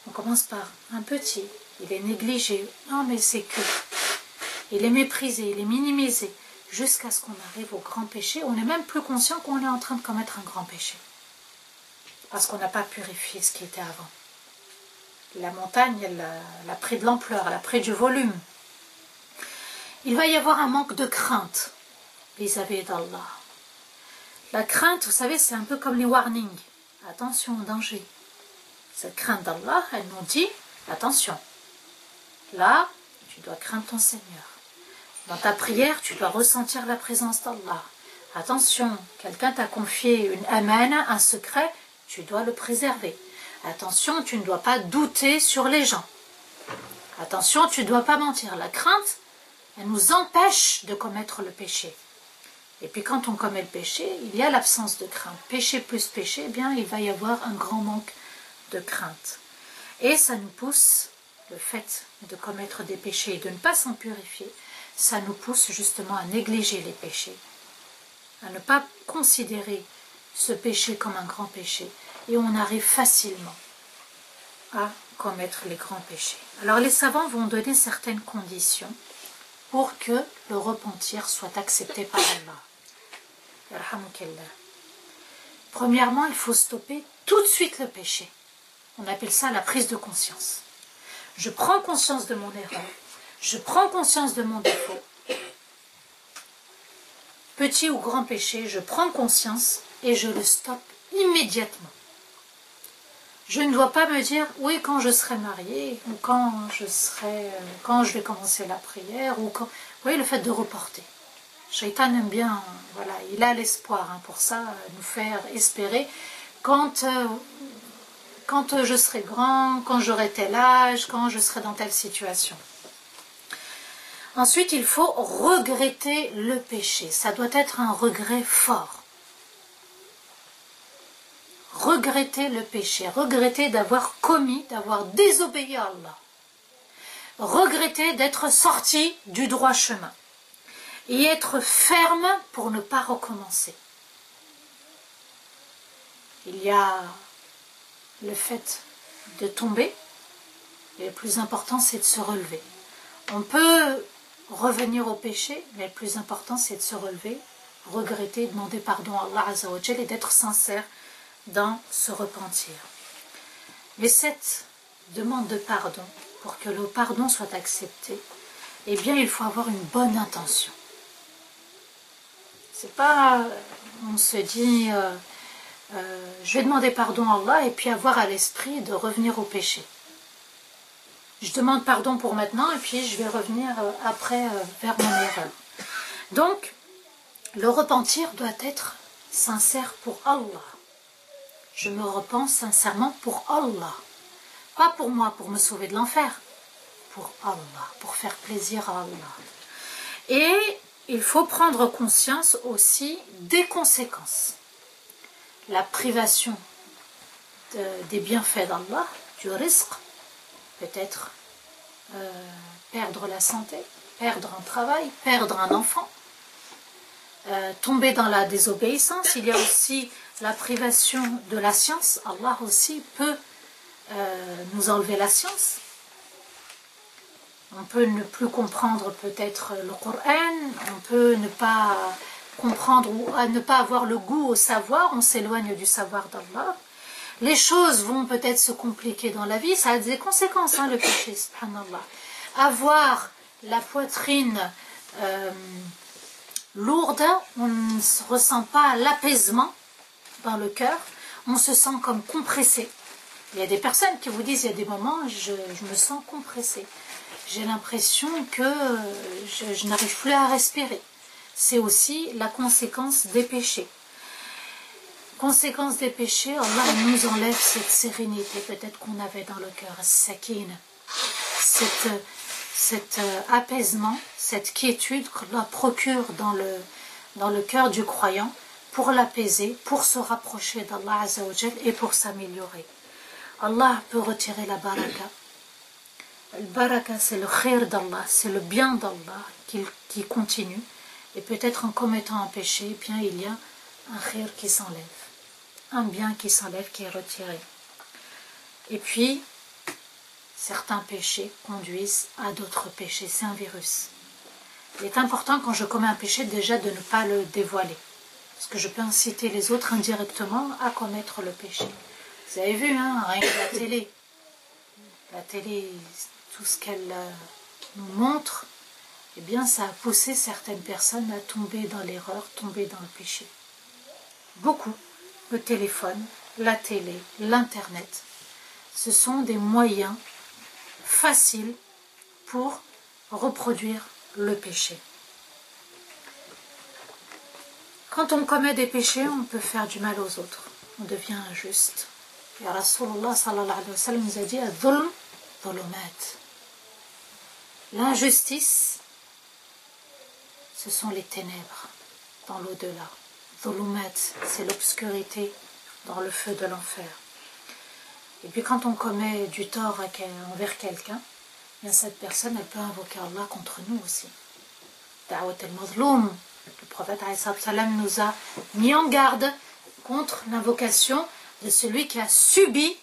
on commence par un petit. Il est négligé. Non, mais c'est que. Il est méprisé, il est minimisé. Jusqu'à ce qu'on arrive au grand péché, on n'est même plus conscient qu'on est en train de commettre un grand péché. Parce qu'on n'a pas purifié ce qui était avant. La montagne, elle a pris de l'ampleur, elle a pris du volume. Il va y avoir un manque de crainte vis-à-vis d'Allah. La crainte, vous savez, c'est un peu comme les warnings. Attention au danger. Cette crainte d'Allah, elle nous dit, attention. Là, tu dois craindre ton Seigneur. Dans ta prière, tu dois ressentir la présence d'Allah. Attention, quelqu'un t'a confié une amana, un secret, tu dois le préserver. Attention, tu ne dois pas douter sur les gens. Attention, tu ne dois pas mentir. La crainte, elle nous empêche de commettre le péché. Et puis quand on commet le péché, il y a l'absence de crainte. Péché plus péché, eh bien, il va y avoir un grand manque de crainte. Et ça nous pousse, le fait de commettre des péchés et de ne pas s'en purifier, ça nous pousse justement à négliger les péchés, à ne pas considérer ce péché comme un grand péché. Et on arrive facilement à commettre les grands péchés. Alors les savants vont donner certaines conditions pour que le repentir soit accepté par Allah. Premièrement, il faut stopper tout de suite le péché. On appelle ça la prise de conscience. Je prends conscience de mon erreur. Je prends conscience de mon défaut. Petit ou grand péché, je prends conscience et je le stoppe immédiatement. Je ne dois pas me dire, oui, quand je serai mariée, ou quand je vais commencer la prière, ou quand... Vous voyez, le fait de reporter. Shaitan aime bien, voilà, il a l'espoir pour ça, nous faire espérer. Quand je serai grand, quand j'aurai tel âge, quand je serai dans telle situation. Ensuite, il faut regretter le péché. Ça doit être un regret fort. Regretter le péché, regretter d'avoir commis, d'avoir désobéi à Allah. Regretter d'être sorti du droit chemin. Et être ferme pour ne pas recommencer. Il y a le fait de tomber, et le plus important c'est de se relever. On peut revenir au péché, mais le plus important c'est de se relever, regretter, demander pardon à Allah Azza wa Jal et d'être sincère dans ce repentir. Mais cette demande de pardon, pour que le pardon soit accepté, eh bien il faut avoir une bonne intention. C'est pas, on se dit, je vais demander pardon à Allah et puis avoir à l'esprit de revenir au péché. Je demande pardon pour maintenant et puis je vais revenir après vers mon erreur. Donc, le repentir doit être sincère pour Allah. Je me repens sincèrement pour Allah. Pas pour moi, pour me sauver de l'enfer. Pour Allah, pour faire plaisir à Allah. Et il faut prendre conscience aussi des conséquences. La privation des bienfaits d'Allah, du rizq, peut être perdre la santé, perdre un travail, perdre un enfant, tomber dans la désobéissance. Il y a aussi la privation de la science. Allah aussi peut nous enlever la science. On peut ne plus comprendre peut-être le Coran, on peut ne pas comprendre ou ne pas avoir le goût au savoir, on s'éloigne du savoir d'Allah. Les choses vont peut-être se compliquer dans la vie, ça a des conséquences, le péché, subhanallah. Avoir la poitrine lourde, on ne ressent pas l'apaisement dans le cœur, on se sent comme compressé. Il y a des personnes qui vous disent, il y a des moments, je me sens compressé. J'ai l'impression que je n'arrive plus à respirer. C'est aussi la conséquence des péchés. Conséquence des péchés, Allah nous enlève cette sérénité peut-être qu'on avait dans le cœur, sakine, cet apaisement, cette quiétude qu'Allah procure dans le cœur du croyant pour l'apaiser, pour se rapprocher d'Allah Azza wa Jal et pour s'améliorer. Allah peut retirer la baraka. Le baraka, c'est le khair d'Allah, c'est le bien d'Allah qui continue. Et peut-être en commettant un péché, eh bien, il y a un khair qui s'enlève. Un bien qui s'enlève, qui est retiré. Et puis, certains péchés conduisent à d'autres péchés. C'est un virus. Il est important, quand je commets un péché, déjà de ne pas le dévoiler. Parce que je peux inciter les autres indirectement à commettre le péché. Vous avez vu, rien que la télé. La télé, tout ce qu'elle nous montre, eh bien, ça a poussé certaines personnes à tomber dans l'erreur, tomber dans le péché. Beaucoup. Le téléphone, la télé, l'internet, ce sont des moyens faciles pour reproduire le péché. Quand on commet des péchés, on peut faire du mal aux autres. On devient injuste. Et Rasulullah sallallahu alayhi wa sallam nous a dit Adh-dhulm dhulumat. L'injustice, ce sont les ténèbres dans l'au-delà. Dhulumat, c'est l'obscurité dans le feu de l'enfer. Et puis quand on commet du tort envers quelqu'un, bien cette personne, elle peut invoquer Allah contre nous aussi. Da'wat al-mazloum. Le prophète nous a mis en garde contre l'invocation de celui qui a subi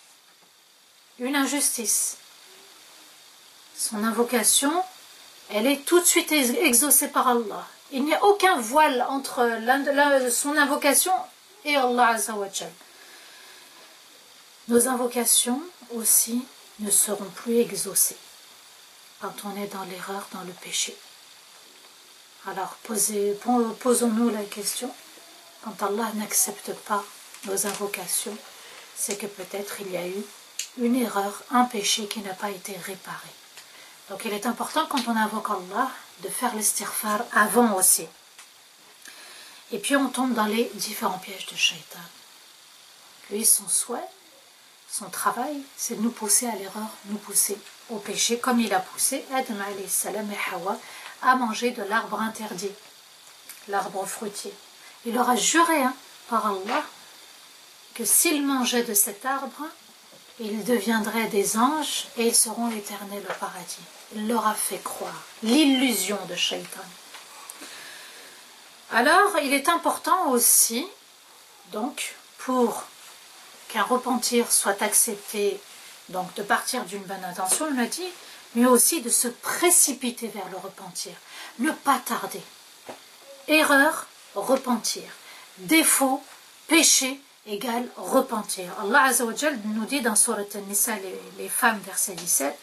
une injustice. Son invocation, elle est tout de suite exaucée par Allah. Il n'y a aucun voile entre son invocation et Allah Azza wa Jal. Nos invocations aussi ne seront plus exaucées quand on est dans l'erreur, dans le péché. Alors posons-nous la question, quand Allah n'accepte pas nos invocations, c'est que peut-être il y a eu une erreur, un péché qui n'a pas été réparé. Donc il est important quand on invoque Allah de faire l'istighfar avant aussi. Et puis on tombe dans les différents pièges de Shaitan. Lui, son souhait, son travail, c'est de nous pousser à l'erreur, nous pousser au péché, comme il a poussé Adam alayhi salam et Hawa à manger de l'arbre interdit, l'arbre fruitier. Il leur a juré par Allah que s'ils mangeaient de cet arbre, ils deviendraient des anges et ils seront l'éternel au paradis. Il leur a fait croire l'illusion de Shaitan. Alors, il est important aussi, donc, pour qu'un repentir soit accepté, donc de partir d'une bonne intention, on l'a dit, mais aussi de se précipiter vers le repentir, ne pas tarder. Erreur, repentir. Défaut, péché, égale repentir. Allah Azza wa Jal nous dit dans Surat An-Nisa, les femmes, verset 17,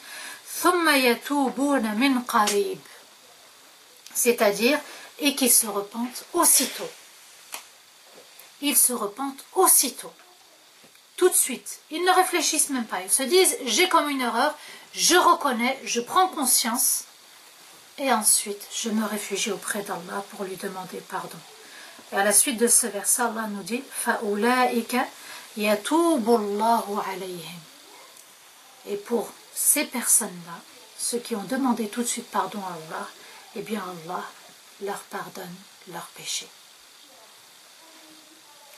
ثُمَّ يَتُوبُونَ مِنْ قَرِيبٍ, c'est-à-dire, et qui se repentent aussitôt. Ils se repentent aussitôt. Tout de suite. Ils ne réfléchissent même pas. Ils se disent, j'ai commis une erreur, je reconnais, je prends conscience, et ensuite, je me réfugie auprès d'Allah pour lui demander pardon. Et à la suite de ce verset, Allah nous dit, فَأُولَٰئِكَ يَتُوبُ اللَّهُ عَلَيْهِمْ. Et pour ces personnes-là, ceux qui ont demandé tout de suite pardon à Allah, eh bien Allah leur pardonne leurs péchés.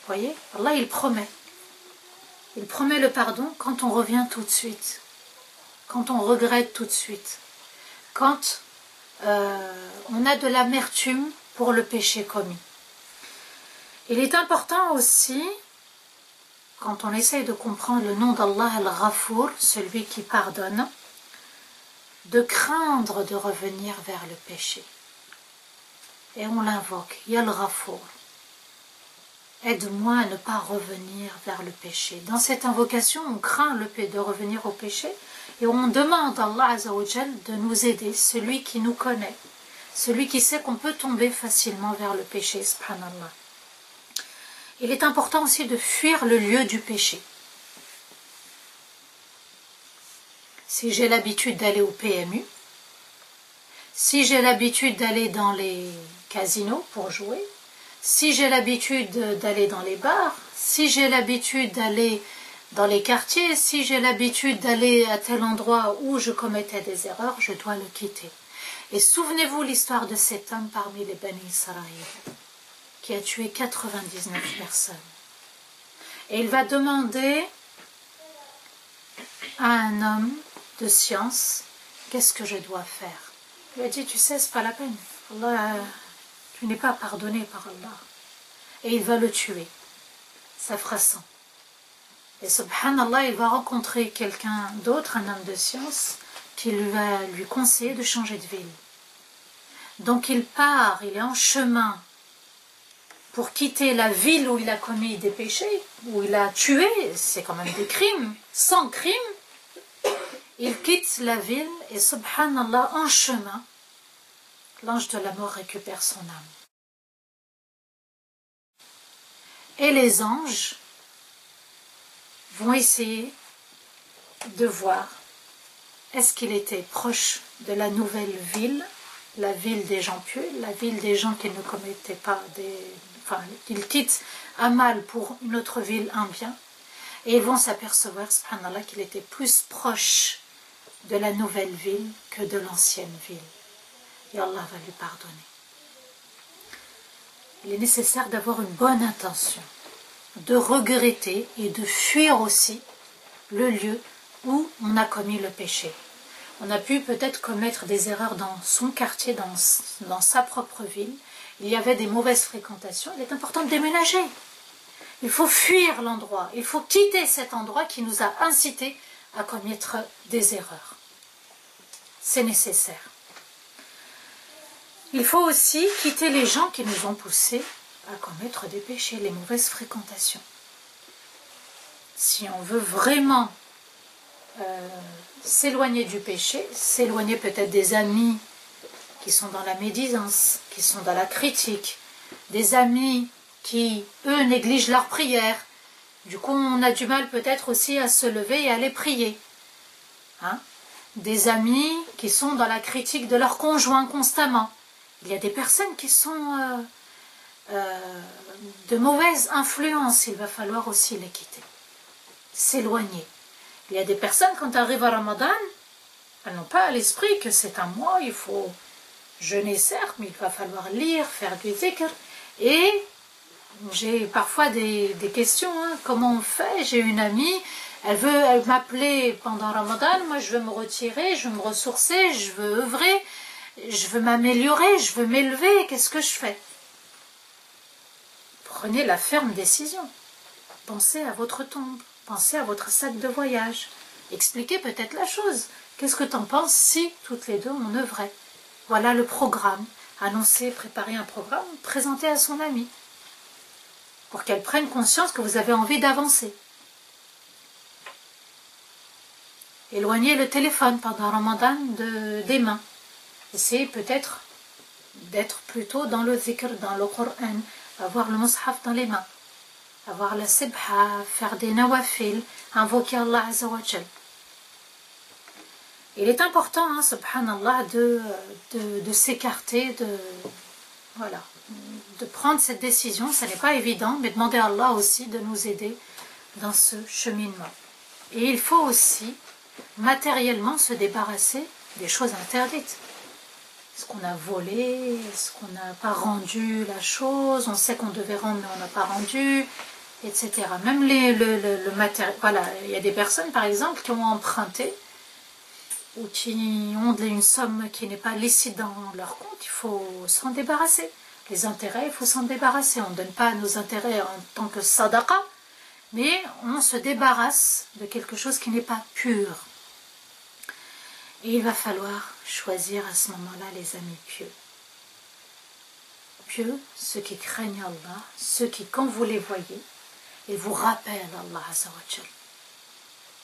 Vous voyez, Allah il promet. Il promet le pardon quand on revient tout de suite, quand on regrette tout de suite, quand on a de l'amertume pour le péché commis. Il est important aussi, quand on essaye de comprendre le nom d'Allah Al-Ghafour, celui qui pardonne, de craindre de revenir vers le péché. Et on l'invoque, Ya Al-Ghafour, aide-moi à ne pas revenir vers le péché. Dans cette invocation, on craint de revenir au péché et on demande à Allah Azza wa Jal de nous aider, celui qui nous connaît, celui qui sait qu'on peut tomber facilement vers le péché, subhanallah. Il est important aussi de fuir le lieu du péché. Si j'ai l'habitude d'aller au PMU, si j'ai l'habitude d'aller dans les casinos pour jouer, si j'ai l'habitude d'aller dans les bars, si j'ai l'habitude d'aller dans les quartiers, si j'ai l'habitude d'aller à tel endroit où je commettais des erreurs, je dois le quitter. Et souvenez-vous l'histoire de cet homme parmi les Bani Israël, qui a tué 99 personnes. Et il va demander à un homme de science, qu'est-ce que je dois faire? Il a dit, tu sais, c'est pas la peine. Allah, tu n'es pas pardonné par Allah. Et il va le tuer. Ça fera 100. Et subhanallah, il va rencontrer quelqu'un d'autre, un homme de science, qui va lui conseiller de changer de ville. Donc il part, il est en chemin pour quitter la ville où il a commis des péchés, où il a tué, c'est quand même des crimes, 100 crimes. Il quitte la ville et subhanallah, en chemin, l'ange de la mort récupère son âme. Et les anges vont essayer de voir est-ce qu'il était proche de la nouvelle ville, la ville des gens pieux, la ville des gens qui ne commettaient pas qu'ils quittent un mal pour une autre ville, un bien, et ils vont s'apercevoir, subhanallah, qu'il était plus proche de la nouvelle ville que de l'ancienne ville. Et Allah va lui pardonner. Il est nécessaire d'avoir une bonne intention, de regretter et de fuir aussi le lieu où on a commis le péché. On a pu peut-être commettre des erreurs dans son quartier, dans sa propre ville. Il y avait des mauvaises fréquentations. Il est important de déménager. Il faut fuir l'endroit. Il faut quitter cet endroit qui nous a incités à commettre des erreurs. C'est nécessaire. Il faut aussi quitter les gens qui nous ont poussés à commettre des péchés, les mauvaises fréquentations. Si on veut vraiment s'éloigner du péché, s'éloigner peut-être des amis qui sont dans la médisance, qui sont dans la critique, des amis qui, eux, négligent leur prière. Du coup, on a du mal peut-être aussi à se lever et à aller prier. Des amis qui sont dans la critique de leur conjoint constamment. Il y a des personnes qui sont de mauvaise influence, il va falloir aussi les quitter, s'éloigner. Il y a des personnes, quand arrive à Ramadan, elles n'ont pas à l'esprit que c'est un mois, il faut jeûner certes, mais il va falloir lire, faire du zikr. Et j'ai parfois des questions, comment on fait? J'ai une amie, elle m'appelait pendant Ramadan, moi je veux me retirer, je veux me ressourcer, je veux œuvrer, je veux m'améliorer, je veux m'élever, qu'est-ce que je fais? Prenez la ferme décision. Pensez à votre tombe, pensez à votre sac de voyage. Expliquez peut-être la chose. Qu'est-ce que tu en penses si toutes les deux on œuvrait? Voilà le programme. Annoncer, préparer un programme, présenter à son amie. Pour qu'elle prenne conscience que vous avez envie d'avancer. Éloignez le téléphone pendant Ramadan des mains. Essayez peut-être d'être plutôt dans le zikr, dans le Coran, avoir le mushaf dans les mains, avoir la sibha, faire des nawafil, invoquer Allah Azza wa Jal. Il est important, subhanallah, de s'écarter, de prendre cette décision. Ce n'est pas évident, mais demander à Allah aussi de nous aider dans ce cheminement. Et il faut aussi matériellement se débarrasser des choses interdites. Est-ce qu'on a volé? Est-ce qu'on n'a pas rendu la chose? On sait qu'on devait rendre mais on n'a pas rendu, etc. Même le matériel. Voilà, il y a des personnes par exemple qui ont emprunté ou qui ont une somme qui n'est pas licite dans leur compte, il faut s'en débarrasser. Les intérêts, il faut s'en débarrasser. On ne donne pas nos intérêts en tant que sadaqa, mais on se débarrasse de quelque chose qui n'est pas pur. Et il va falloir choisir à ce moment-là les amis pieux. Pieux, ceux qui craignent Allah, ceux qui, quand vous les voyez, ils vous rappellent Allah Azza wa Jal.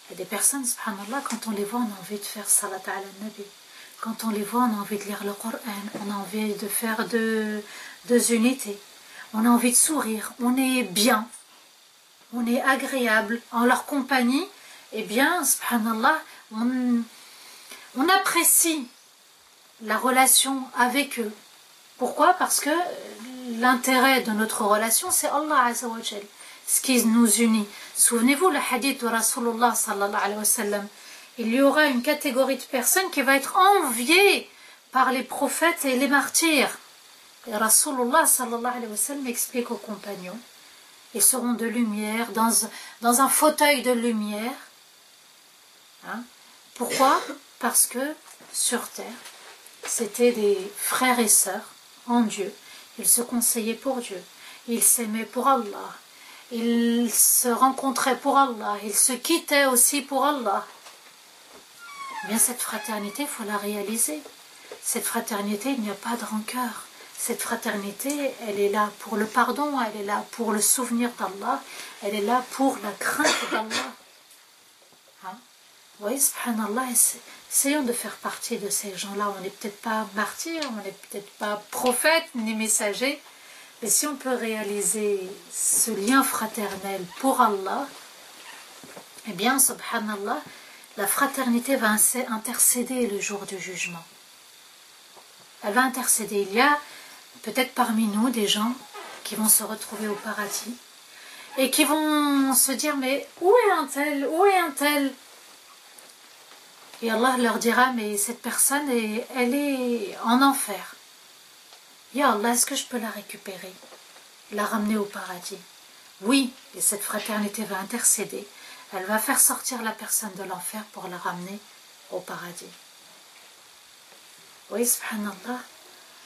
Il y a des personnes, subhanallah, quand on les voit, on a envie de faire salat ala nabi. Quand on les voit, on a envie de lire le Coran, on a envie de faire deux unités, on a envie de sourire, on est bien, on est agréable en leur compagnie. Eh bien, subhanallah, on apprécie la relation avec eux. Pourquoi? Parce que l'intérêt de notre relation, c'est Allah Azza wa Jal, ce qui nous unit. Souvenez-vous le hadith de Rasulullah sallallahu alayhi wa sallam. Il y aura une catégorie de personnes qui va être enviée par les prophètes et les martyrs. Et Rasulullah sallallahu alayhi wa sallam explique aux compagnons, ils seront de lumière, dans un fauteuil de lumière. Hein? Pourquoi? Parce que sur terre, c'était des frères et sœurs en Dieu. Ils se conseillaient pour Dieu. Ils s'aimaient pour Allah. Ils se rencontraient pour Allah. Ils se quittaient aussi pour Allah. Eh bien, cette fraternité, il faut la réaliser. Cette fraternité, il n'y a pas de rancœur. Cette fraternité, elle est là pour le pardon, elle est là pour le souvenir d'Allah, elle est là pour la crainte d'Allah. Hein? Vous voyez, subhanallah, essayons de faire partie de ces gens-là. On n'est peut-être pas martyrs, on n'est peut-être pas prophètes ni messagers, mais si on peut réaliser ce lien fraternel pour Allah, eh bien, subhanallah, la fraternité va intercéder le jour du jugement. Elle va intercéder. Il y a peut-être parmi nous des gens qui vont se retrouver au paradis et qui vont se dire, mais où est un tel? Où est un tel? Et Allah leur dira, mais cette personne, elle est en enfer. Ya Allah, est-ce que je peux la récupérer? La ramener au paradis? Oui, et cette fraternité va intercéder. Elle va faire sortir la personne de l'enfer pour la ramener au paradis. Oui, subhanallah,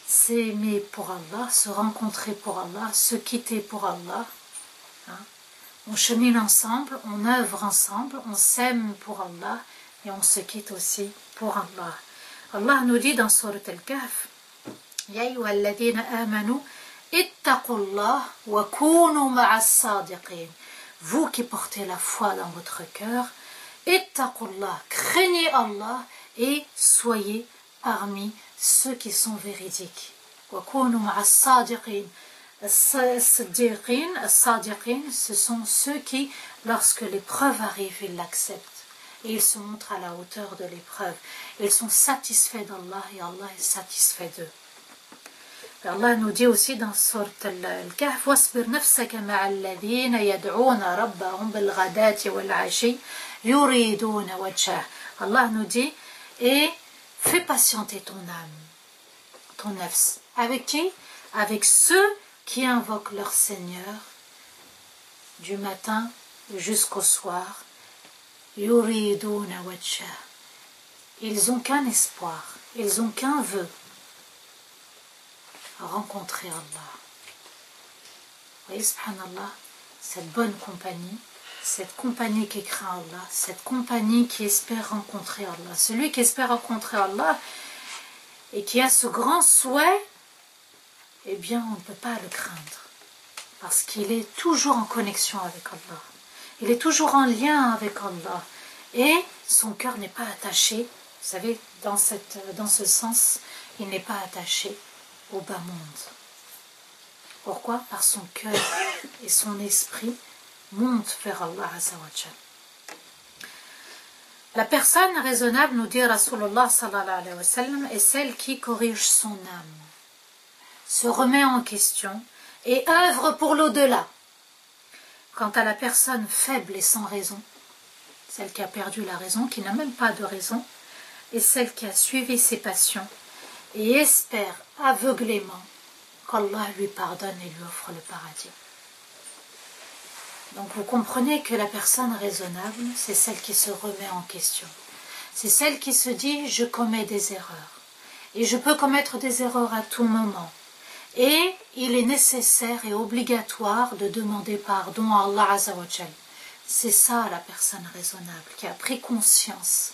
s'aimer pour Allah, se rencontrer pour Allah, se quitter pour Allah. Hein? On chemine ensemble, on œuvre ensemble, on s'aime pour Allah et on se quitte aussi pour Allah. Allah nous dit dans Surat Al-Kahf, Ya ayyuhalladhina amanu, ittaqullah wa kunu ma'as sadiqin. Vous qui portez la foi dans votre cœur, ittaqullah, craignez Allah et soyez parmi ceux qui sont véridiques. Wa kunu ma'as sadiqin. As-sadiqin, ce sont ceux qui, lorsque l'épreuve arrive, ils l'acceptent. Et ils se montrent à la hauteur de l'épreuve. Ils sont satisfaits d'Allah et Allah est satisfait d'eux. Allah nous dit aussi dans Surat Al-Kahf, وَاصْبِرْ نَفْسَكَ مَعَ الَّذِينَ يَدْعُونَ رَبَّهُمْ بِالْغَدَاةِ وَالْعَشِيِّ يُرِيدُونَ وَجْهَهُ. Allah nous dit, et fais patienter ton âme, ton nafs. Avec qui? Avec ceux qui invoquent leur Seigneur du matin jusqu'au soir. Yuriduna wajha. Ils n'ont qu'un espoir, ils n'ont qu'un vœu, rencontrer Allah. Vous voyez, subhanallah, cette bonne compagnie, cette compagnie qui craint Allah, cette compagnie qui espère rencontrer Allah. Celui qui espère rencontrer Allah et qui a ce grand souhait, eh bien, on ne peut pas le craindre. Parce qu'il est toujours en connexion avec Allah. Il est toujours en lien avec Allah. Et son cœur n'est pas attaché, vous savez, dans ce sens, il n'est pas attaché au bas monde. Pourquoi? Parce que son cœur et son esprit montent vers Allah Azza wa Jal. La personne raisonnable, nous dit Rasulullah sallallahu alayhi wa sallam, est celle qui corrige son âme, se remet en question et œuvre pour l'au-delà. Quant à la personne faible et sans raison, celle qui a perdu la raison, qui n'a même pas de raison, et celle qui a suivi ses passions et espère aveuglément qu'Allah lui pardonne et lui offre le paradis. Donc vous comprenez que la personne raisonnable, c'est celle qui se remet en question. c'est celle qui se dit je commets des erreurs. Et je peux commettre des erreurs à tout moment. Et il est nécessaire et obligatoire de demander pardon à Allah Azza wa Jal. C'est ça la personne raisonnable qui a pris conscience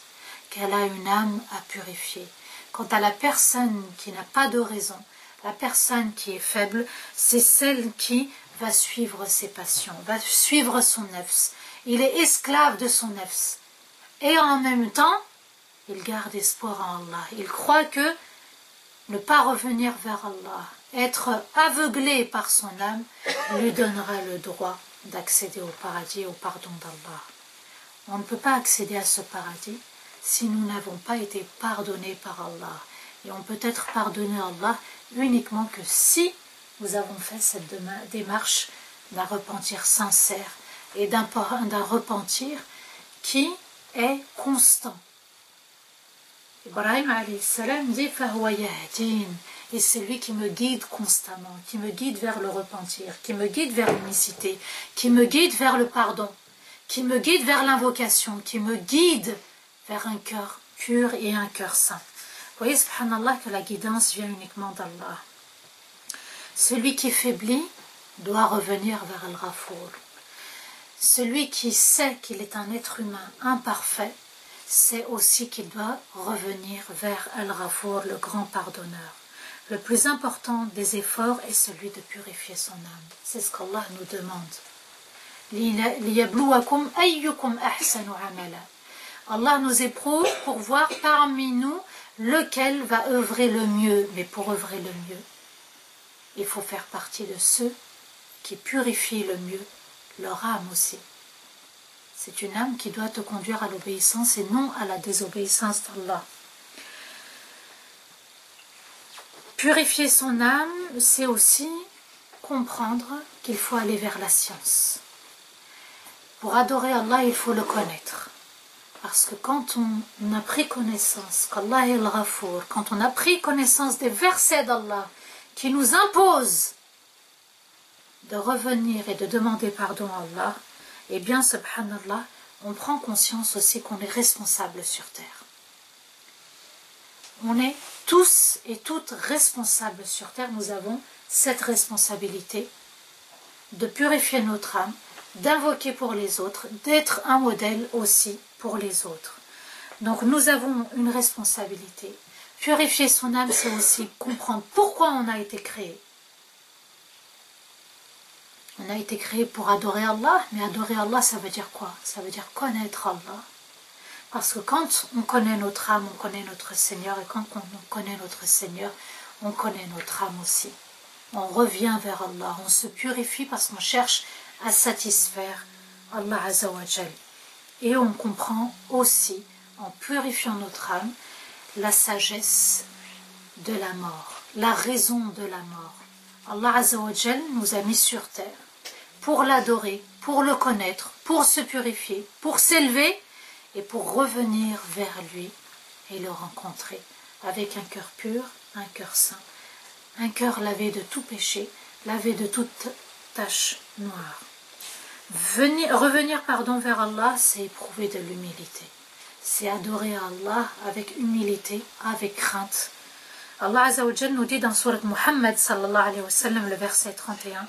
qu'elle a une âme à purifier. Quant à la personne qui n'a pas de raison, la personne qui est faible, c'est celle qui va suivre ses passions, va suivre son nefs. Il est esclave de son nefs. Et en même temps, il garde espoir en Allah. Il croit que ne pas revenir vers Allah, être aveuglé par son âme, lui donnera le droit d'accéder au paradis, au pardon d'Allah. On ne peut pas accéder à ce paradis si nous n'avons pas été pardonnés par Allah. Et on peut être pardonné à Allah uniquement que si nous avons fait cette démarche d'un repentir sincère et d'un repentir qui est constant. Ibrahim alayhi salam dit Fahuwa yahdin, et c'est lui qui me guide constamment, qui me guide vers le repentir, qui me guide vers l'unicité, qui me guide vers le pardon, qui me guide vers l'invocation, qui me guide vers un cœur pur et un cœur saint. Vous voyez, subhanallah, que la guidance vient uniquement d'Allah. Celui qui faiblit doit revenir vers Al-Ghafour. Celui qui sait qu'il est un être humain imparfait, c'est aussi qu'il doit revenir vers Al-Ghafour, le grand pardonneur. Le plus important des efforts est celui de purifier son âme. C'est ce qu'Allah nous demande. لِيَبْلُوَكُمْ أَيُّكُمْ أَحْسَنُ عَمَلًا. Allah nous éprouve pour voir parmi nous lequel va œuvrer le mieux. Mais pour œuvrer le mieux, il faut faire partie de ceux qui purifient le mieux leur âme aussi. C'est une âme qui doit te conduire à l'obéissance et non à la désobéissance d'Allah. Purifier son âme, c'est aussi comprendre qu'il faut aller vers la science. Pour adorer Allah, il faut le connaître. Parce que quand on a pris connaissance qu'Allah est le Ghafour, quand on a pris connaissance des versets d'Allah qui nous imposent de revenir et de demander pardon à Allah, eh bien, subhanallah, on prend conscience aussi qu'on est responsable sur terre. On est tous et toutes responsables sur terre. Nous avons cette responsabilité de purifier notre âme, d'invoquer pour les autres, d'être un modèle aussi pour les autres. Donc nous avons une responsabilité. Purifier son âme, c'est aussi comprendre pourquoi on a été créé. On a été créé pour adorer Allah, mais adorer Allah, ça veut dire quoi? Ça veut dire connaître Allah. Parce que quand on connaît notre âme, on connaît notre Seigneur, et quand on connaît notre Seigneur, on connaît notre âme aussi. On revient vers Allah, on se purifie parce qu'on cherche à satisfaire Allah Azza wa Jal. Et on comprend aussi, en purifiant notre âme, la sagesse de la mort, la raison de la mort. Allah Azza wa Jal nous a mis sur terre pour l'adorer, pour le connaître, pour se purifier, pour s'élever et pour revenir vers lui et le rencontrer avec un cœur pur, un cœur saint, un cœur lavé de tout péché, lavé de toute tache noire. Revenir vers Allah, c'est éprouver de l'humilité. C'est adorer Allah avec humilité, avec crainte. Allah Azza wa Jal nous dit dans Surat Muhammad sallallahu alayhi wa sallam, le verset 31,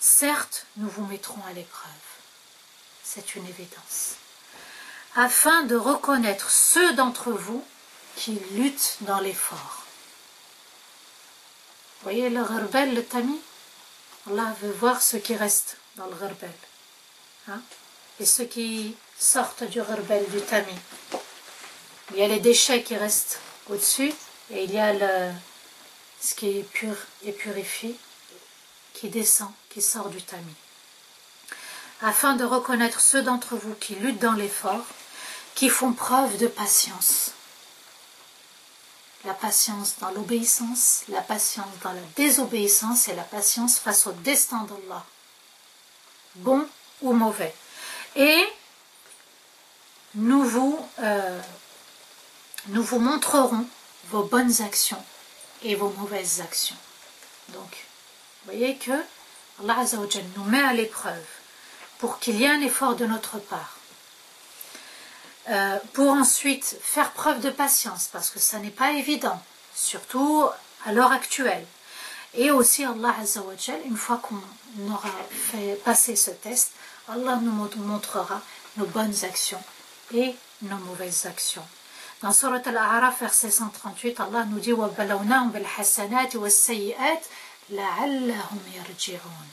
certes, nous vous mettrons à l'épreuve. C'est une évidence. Afin de reconnaître ceux d'entre vous qui luttent dans l'effort. Vous voyez le gharbel, le tamis? Allah veut voir ceux qui restent dans le gharbel. Hein? Et ceux qui sortent du gharbel, du tamis. Il y a les déchets qui restent au-dessus et il y a ce qui est pur et purifié qui descend, qui sort du tamis. Afin de reconnaître ceux d'entre vous qui luttent dans l'effort, qui font preuve de patience. La patience dans l'obéissance, la patience dans la désobéissance et la patience face au destin d'Allah, bon ou mauvais. Et nous vous montrerons vos bonnes actions et vos mauvaises actions. Donc, vous voyez que Allah Azza wa Jalla nous met à l'épreuve pour qu'il y ait un effort de notre part. pour ensuite faire preuve de patience, parce que ça n'est pas évident, surtout à l'heure actuelle. Et aussi Allah Azza wa Jal, une fois qu'on aura fait passer ce test, Allah nous montrera nos bonnes actions et nos mauvaises actions. Dans Surat Al-A'raf, verset 138, Allah nous dit وَبَلَوْنَاهُمْ بِالْحَسَنَاتِ وَالسَّيِّئَاتِ لَعَلَّهُمْ يَرْجِعُونَ.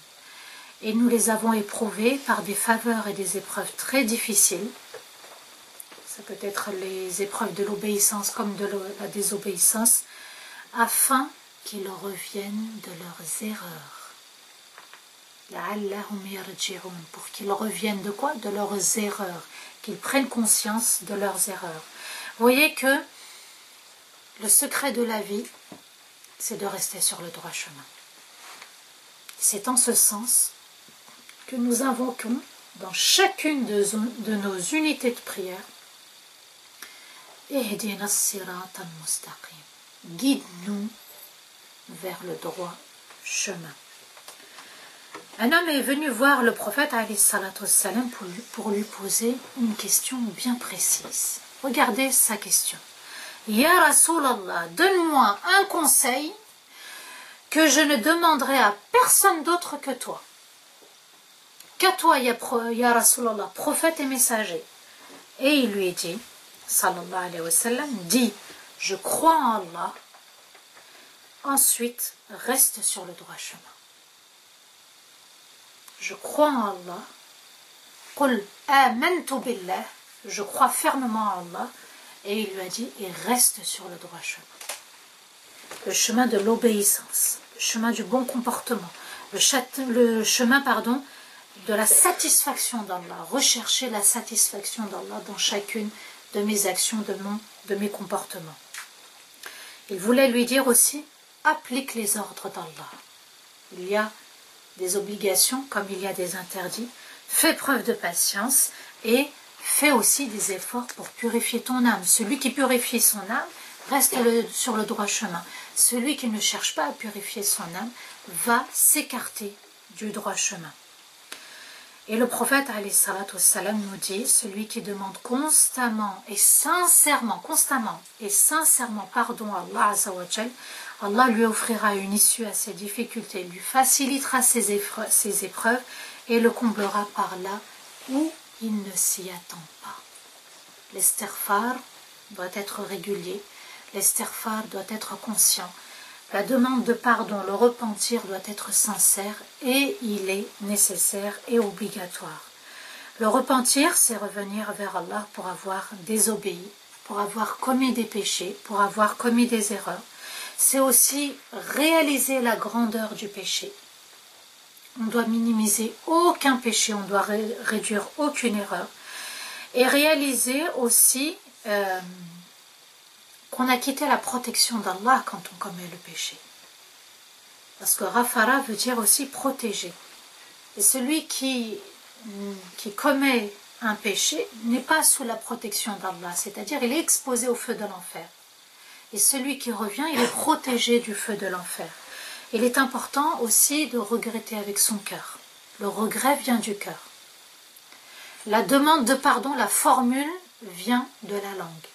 Et nous les avons éprouvés par des faveurs et des épreuves très difficiles. Ça peut être les épreuves de l'obéissance comme de la désobéissance, afin qu'ils reviennent de leurs erreurs. لَعَلَّهُمْ يَرْجِعُونَ. Pour qu'ils reviennent de quoi? De leurs erreurs. Qu'ils prennent conscience de leurs erreurs. Vous voyez que le secret de la vie, c'est de rester sur le droit chemin. C'est en ce sens que nous invoquons dans chacune de nos unités de prière Ihdina as-sirata al-mustaqim. Guide-nous vers le droit chemin. Un homme est venu voir le prophète alayhi salatu wassalam pour lui poser une question bien précise. Regardez sa question. Ya Rasulallah, donne-moi un conseil que je ne demanderai à personne d'autre que toi. Qu'à toi, ya Rasulallah, prophète et messager. Et il lui dit, sallallahu alayhi wa sallam, dis, je crois en Allah, ensuite reste sur le droit chemin. Je crois en Allah, qul amantu billah, je crois fermement en Allah, et il lui a dit, et reste sur le droit chemin. Le chemin de l'obéissance, le chemin du bon comportement, le chemin de la satisfaction d'Allah, rechercher la satisfaction d'Allah dans chacune de mes actions, de mes comportements. Il voulait lui dire aussi, applique les ordres d'Allah. Il y a des obligations comme il y a des interdits. Fais preuve de patience et fais aussi des efforts pour purifier ton âme. Celui qui purifie son âme reste sur le droit chemin. Celui qui ne cherche pas à purifier son âme va s'écarter du droit chemin. Et le prophète alayhi salatu wassalam nous dit, celui qui demande constamment et sincèrement pardon à Allah Azza wa Jal, Allah lui offrira une issue à ses difficultés, lui facilitera ses épreuves et le comblera par là où il ne s'y attend pas. L'istighfar doit être régulier, l'istighfar doit être conscient, la demande de pardon, le repentir doit être sincère et il est nécessaire et obligatoire. Le repentir, c'est revenir vers Allah pour avoir désobéi, pour avoir commis des péchés, pour avoir commis des erreurs. C'est aussi réaliser la grandeur du péché. On doit minimiser aucun péché, on doit réduire aucune erreur. Et réaliser aussi qu'on a quitté la protection d'Allah quand on commet le péché. Parce que Rafara veut dire aussi protéger. Et celui qui commet un péché n'est pas sous la protection d'Allah, c'est-à-dire il est exposé au feu de l'enfer. Et celui qui revient, il est protégé du feu de l'enfer. Il est important aussi de regretter avec son cœur. Le regret vient du cœur. La demande de pardon, la formule vient de la langue.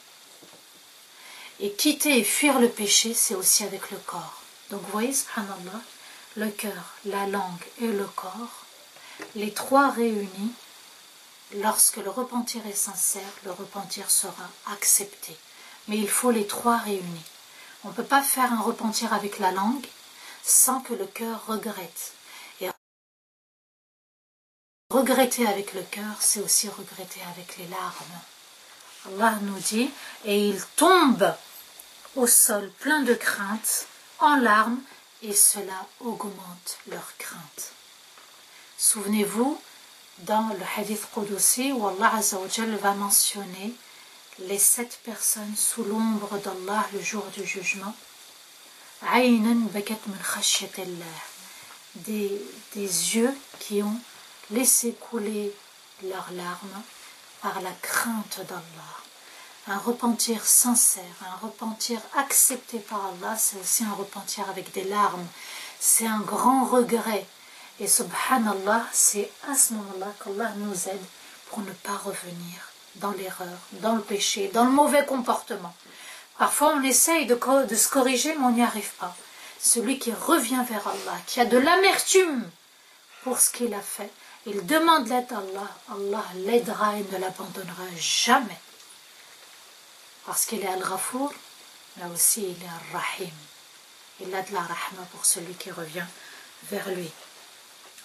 Et quitter et fuir le péché, c'est aussi avec le corps. Donc vous voyez, subhanallah, le cœur, la langue et le corps, les trois réunis, lorsque le repentir est sincère, le repentir sera accepté. Mais il faut les trois réunis. On ne peut pas faire un repentir avec la langue sans que le cœur regrette. Et regretter avec le cœur, c'est aussi regretter avec les larmes. Allah nous dit, et ils tombent au sol plein de crainte, en larmes, et cela augmente leur crainte. Souvenez-vous, dans le hadith Qudusi, où Allah Azza wa Jal va mentionner les 7 personnes sous l'ombre d'Allah le jour du jugement, des yeux qui ont laissé couler leurs larmes par la crainte d'Allah. Un repentir sincère, un repentir accepté par Allah, c'est aussi un repentir avec des larmes. C'est un grand regret. Et subhanallah, c'est à ce moment-là qu'Allah nous aide pour ne pas revenir dans l'erreur, dans le péché, dans le mauvais comportement. Parfois on essaye de se corriger mais on n'y arrive pas. Celui qui revient vers Allah, qui a de l'amertume pour ce qu'il a fait, il demande l'aide d'Allah, Allah l'aidera et ne l'abandonnera jamais. Parce qu'il est Al-Ghafour, mais aussi il est Al-Rahim. Il a de la rahma pour celui qui revient vers lui.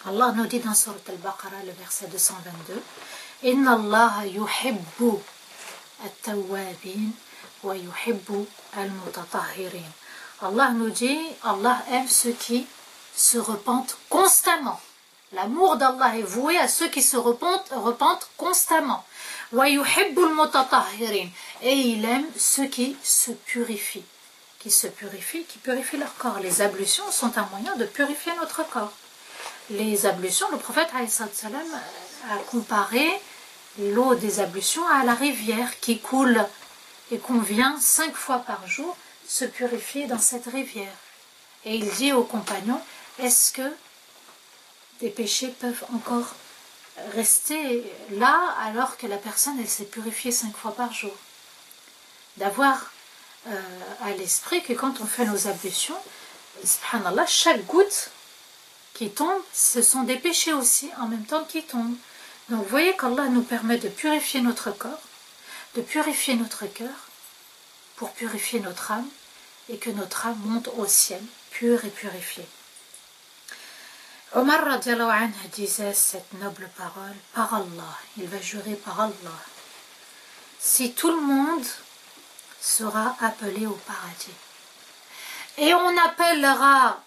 Allah nous dit dans Surat Al-Baqarah, le verset 222, « Inna Allah yuhibbu at-tawwabin wa yuhibbu al-mutatahhirin » Allah nous dit, Allah aime ceux qui se repentent constamment. L'amour d'Allah est voué à ceux qui se repentent constamment. Wa yuhibbu al-mutatahhirin. Et il aime ceux qui se purifient. Qui purifient leur corps. Les ablutions sont un moyen de purifier notre corps. Les ablutions, le prophète a comparé l'eau des ablutions à la rivière qui coule et qu'on vient 5 fois par jour se purifier dans cette rivière. Et il dit aux compagnons, est-ce que des péchés peuvent encore rester là alors que la personne elle s'est purifiée 5 fois par jour? D'avoir à l'esprit que quand on fait nos ablutions, subhanallah, chaque goutte qui tombe, ce sont des péchés aussi en même temps qui tombent. Donc vous voyez qu'Allah nous permet de purifier notre corps, de purifier notre cœur, pour purifier notre âme, et que notre âme monte au ciel, pure et purifiée. Omar radiallahu anhu disait cette noble parole, par Allah, il va jurer par Allah, si tout le monde sera appelé au paradis, et on appellera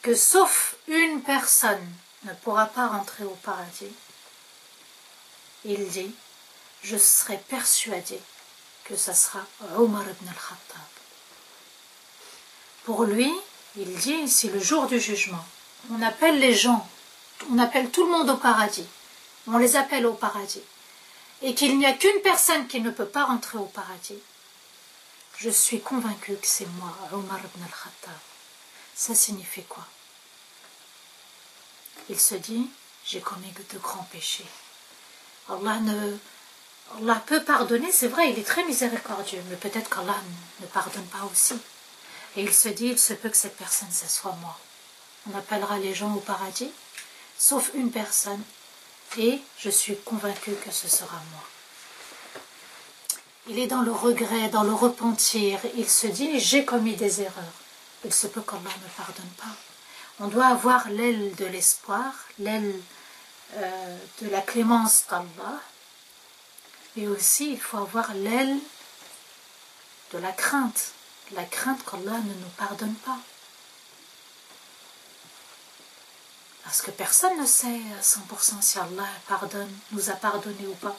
que sauf une personne ne pourra pas rentrer au paradis, il dit, je serai persuadé que ça sera Omar ibn al-Khattab. Pour lui, il dit, c'est le jour du jugement. On appelle les gens, on appelle tout le monde au paradis. On les appelle au paradis. Et qu'il n'y a qu'une personne qui ne peut pas rentrer au paradis. Je suis convaincu que c'est moi, Omar ibn al-Khattab. Ça signifie quoi? Il se dit, j'ai commis de grands péchés. Allah peut pardonner, c'est vrai, il est très miséricordieux, mais peut-être qu'Allah ne pardonne pas aussi. Et il se dit, il se peut que cette personne, ce soit moi. On appellera les gens au paradis, sauf une personne, et je suis convaincu que ce sera moi. Il est dans le regret, dans le repentir, il se dit, j'ai commis des erreurs. Il se peut qu'Allah ne pardonne pas. On doit avoir l'aile de l'espoir, l'aile de la clémence d'Allah, et aussi il faut avoir l'aile de la crainte qu'Allah ne nous pardonne pas. Parce que personne ne sait à 100% si Allah nous a pardonné ou pas.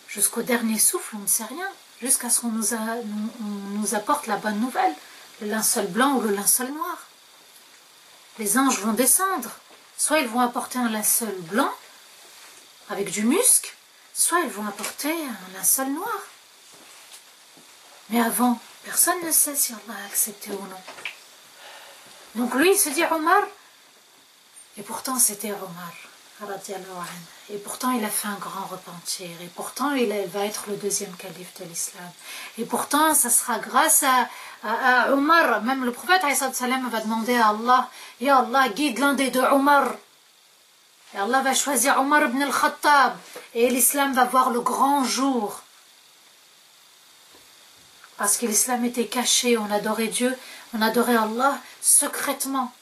Jusqu'au dernier souffle, on ne sait rien, jusqu'à ce qu'on nous apporte la bonne nouvelle, le linceul blanc ou le linceul noir. Les anges vont descendre, soit ils vont apporter un linceul blanc avec du musc, soit ils vont apporter un linceul noir. Mais avant, personne ne sait si Allah a accepté ou non. Donc lui, il se dit Omar, et pourtant c'était Omar, radiallahu anhu. Et pourtant il a fait un grand repentir, et pourtant il va être le deuxième calife de l'islam. Et pourtant, ça sera grâce à Omar, même le prophète va demander à Allah, Ya Allah, guide l'un des deux Omar. Et Allah va choisir Omar ibn al-Khattab, et l'islam va voir le grand jour. Parce que l'islam était caché, on adorait Dieu, on adorait Allah secrètement.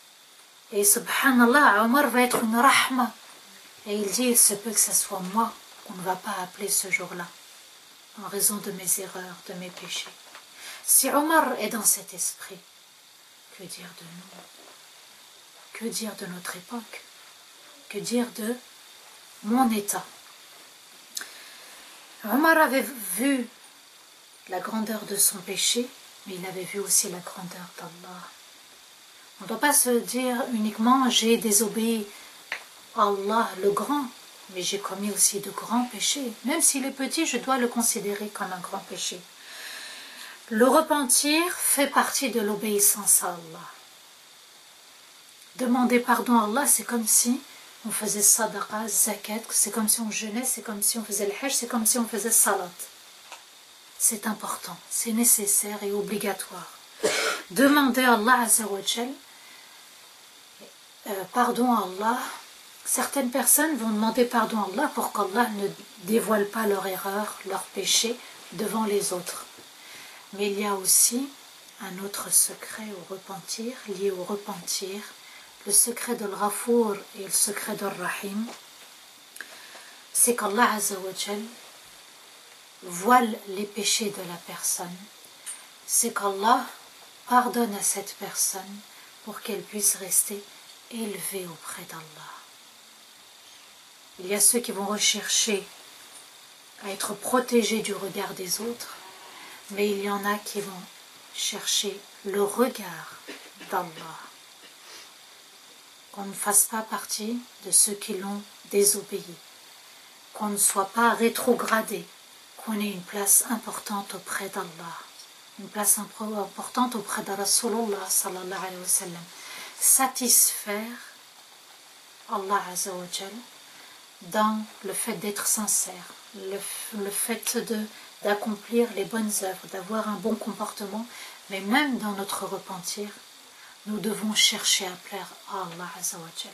Et subhanallah, Omar va être une rahma. Et il dit, il se peut que ce soit moi qu'on ne va pas appeler ce jour-là, en raison de mes erreurs, de mes péchés. Si Omar est dans cet esprit, que dire de nous? Que dire de notre époque? Que dire de mon état? Omar avait vu la grandeur de son péché, mais il avait vu aussi la grandeur d'Allah. On ne doit pas se dire uniquement j'ai désobéi à Allah le grand, mais j'ai commis aussi de grands péchés. Même s'il est petit, je dois le considérer comme un grand péché. Le repentir fait partie de l'obéissance à Allah. Demander pardon à Allah, c'est comme si on faisait sadaqa, zakat, c'est comme si on jeûnait, c'est comme si on faisait le hajj, c'est comme si on faisait salat. C'est important, c'est nécessaire et obligatoire. Demandez à Allah Azza wa Jal, pardon à Allah. Certaines personnes vont demander pardon à Allah pour qu'Allah ne dévoile pas leur erreur, leur péché devant les autres. Mais il y a aussi un autre secret au repentir, lié au repentir, le secret de l'Ghafour et le secret de Rahim. C'est qu'Allah Azza wa Jal voile les péchés de la personne. C'est qu'Allah pardonne à cette personne pour qu'elle puisse rester élevée auprès d'Allah. Il y a ceux qui vont rechercher à être protégés du regard des autres, mais il y en a qui vont chercher le regard d'Allah. Qu'on ne fasse pas partie de ceux qui l'ont désobéi, qu'on ne soit pas rétrogradé, qu'on ait une place importante auprès d'Allah, une place importante auprès de Rasulullah sallallahu alayhi wa sallam. Satisfaire Allah Azza wa Jal dans le fait d'être sincère, le fait d'accomplir les bonnes œuvres, d'avoir un bon comportement, mais même dans notre repentir, nous devons chercher à plaire à Allah Azza wa Jal.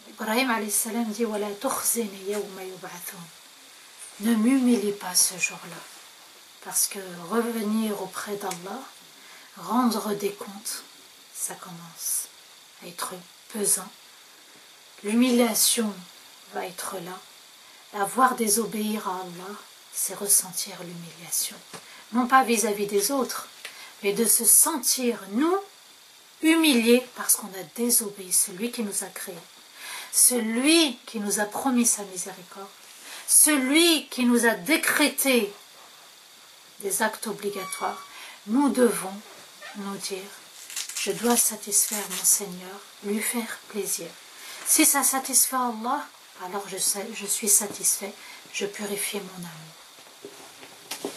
Ibrahim alayhi salam dit wala tukhzini yawma yub'athun. Ne m'humilie pas ce jour-là, parce que revenir auprès d'Allah, rendre des comptes, ça commence à être pesant. L'humiliation va être là. Avoir désobéir à Allah, c'est ressentir l'humiliation. Non pas vis-à-vis des autres, mais de se sentir, nous, humiliés parce qu'on a désobéi celui qui nous a créés, celui qui nous a promis sa miséricorde, celui qui nous a décrété des actes obligatoires. Nous devons nous dire, je dois satisfaire mon Seigneur, lui faire plaisir. Si ça satisfait Allah, alors je suis satisfait, je purifie mon amour.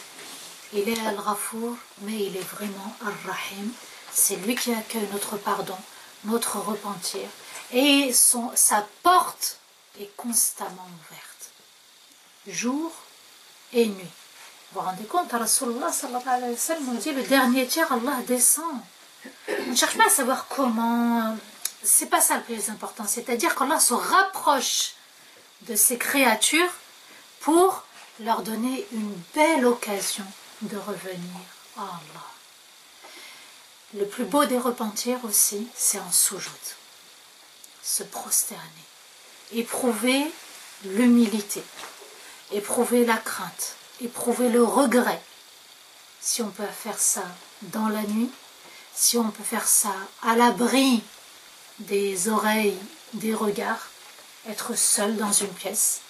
Il est Al-Ghafour, mais il est vraiment Ar-Rahim. C'est lui qui accueille notre pardon, notre repentir. Et sa porte est constamment ouverte, jour et nuit. Vous vous rendez compte, Rasulullah sallallahu alayhi wa sallam nous dit, le dernier tiers, Allah descend. On ne cherche pas à savoir comment... C'est pas ça le plus important, c'est-à-dire qu'Allah se rapproche de ses créatures pour leur donner une belle occasion de revenir à Allah. Le plus beau des repentirs aussi, c'est en soujoud, se prosterner, éprouver l'humilité, éprouver la crainte, éprouver le regret. Si on peut faire ça dans la nuit, si on peut faire ça à l'abri des oreilles, des regards, être seul dans une pièce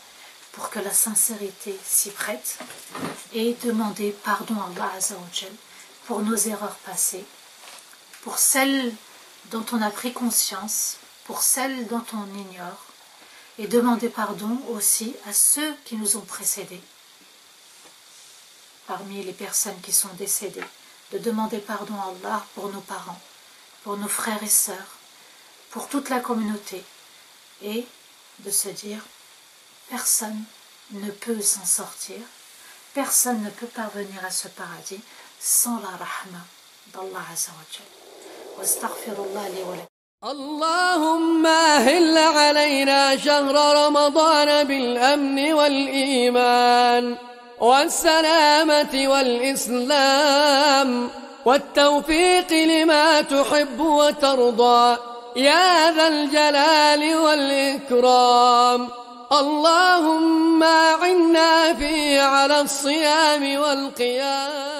pour que la sincérité s'y prête et demander pardon à Allah Azza wa Jal pour nos erreurs passées, pour celles dont on a pris conscience, pour celles dont on ignore, et demander pardon aussi à ceux qui nous ont précédés, parmi les personnes qui sont décédées, de demander pardon à Allah pour nos parents, pour nos frères et sœurs, pour toute la communauté, et de se dire, personne ne peut s'en sortir, personne ne peut parvenir à ce paradis sans la rahma d'Allah Azza wa Jal. Wa astaghfirullah li wa lakum. اللهم أهل علينا شهر رمضان بالأمن والإيمان والسلامة والإسلام والتوفيق لما تحب وترضى يا ذا الجلال والإكرام. اللهم أعنا فيه على الصيام والقيام.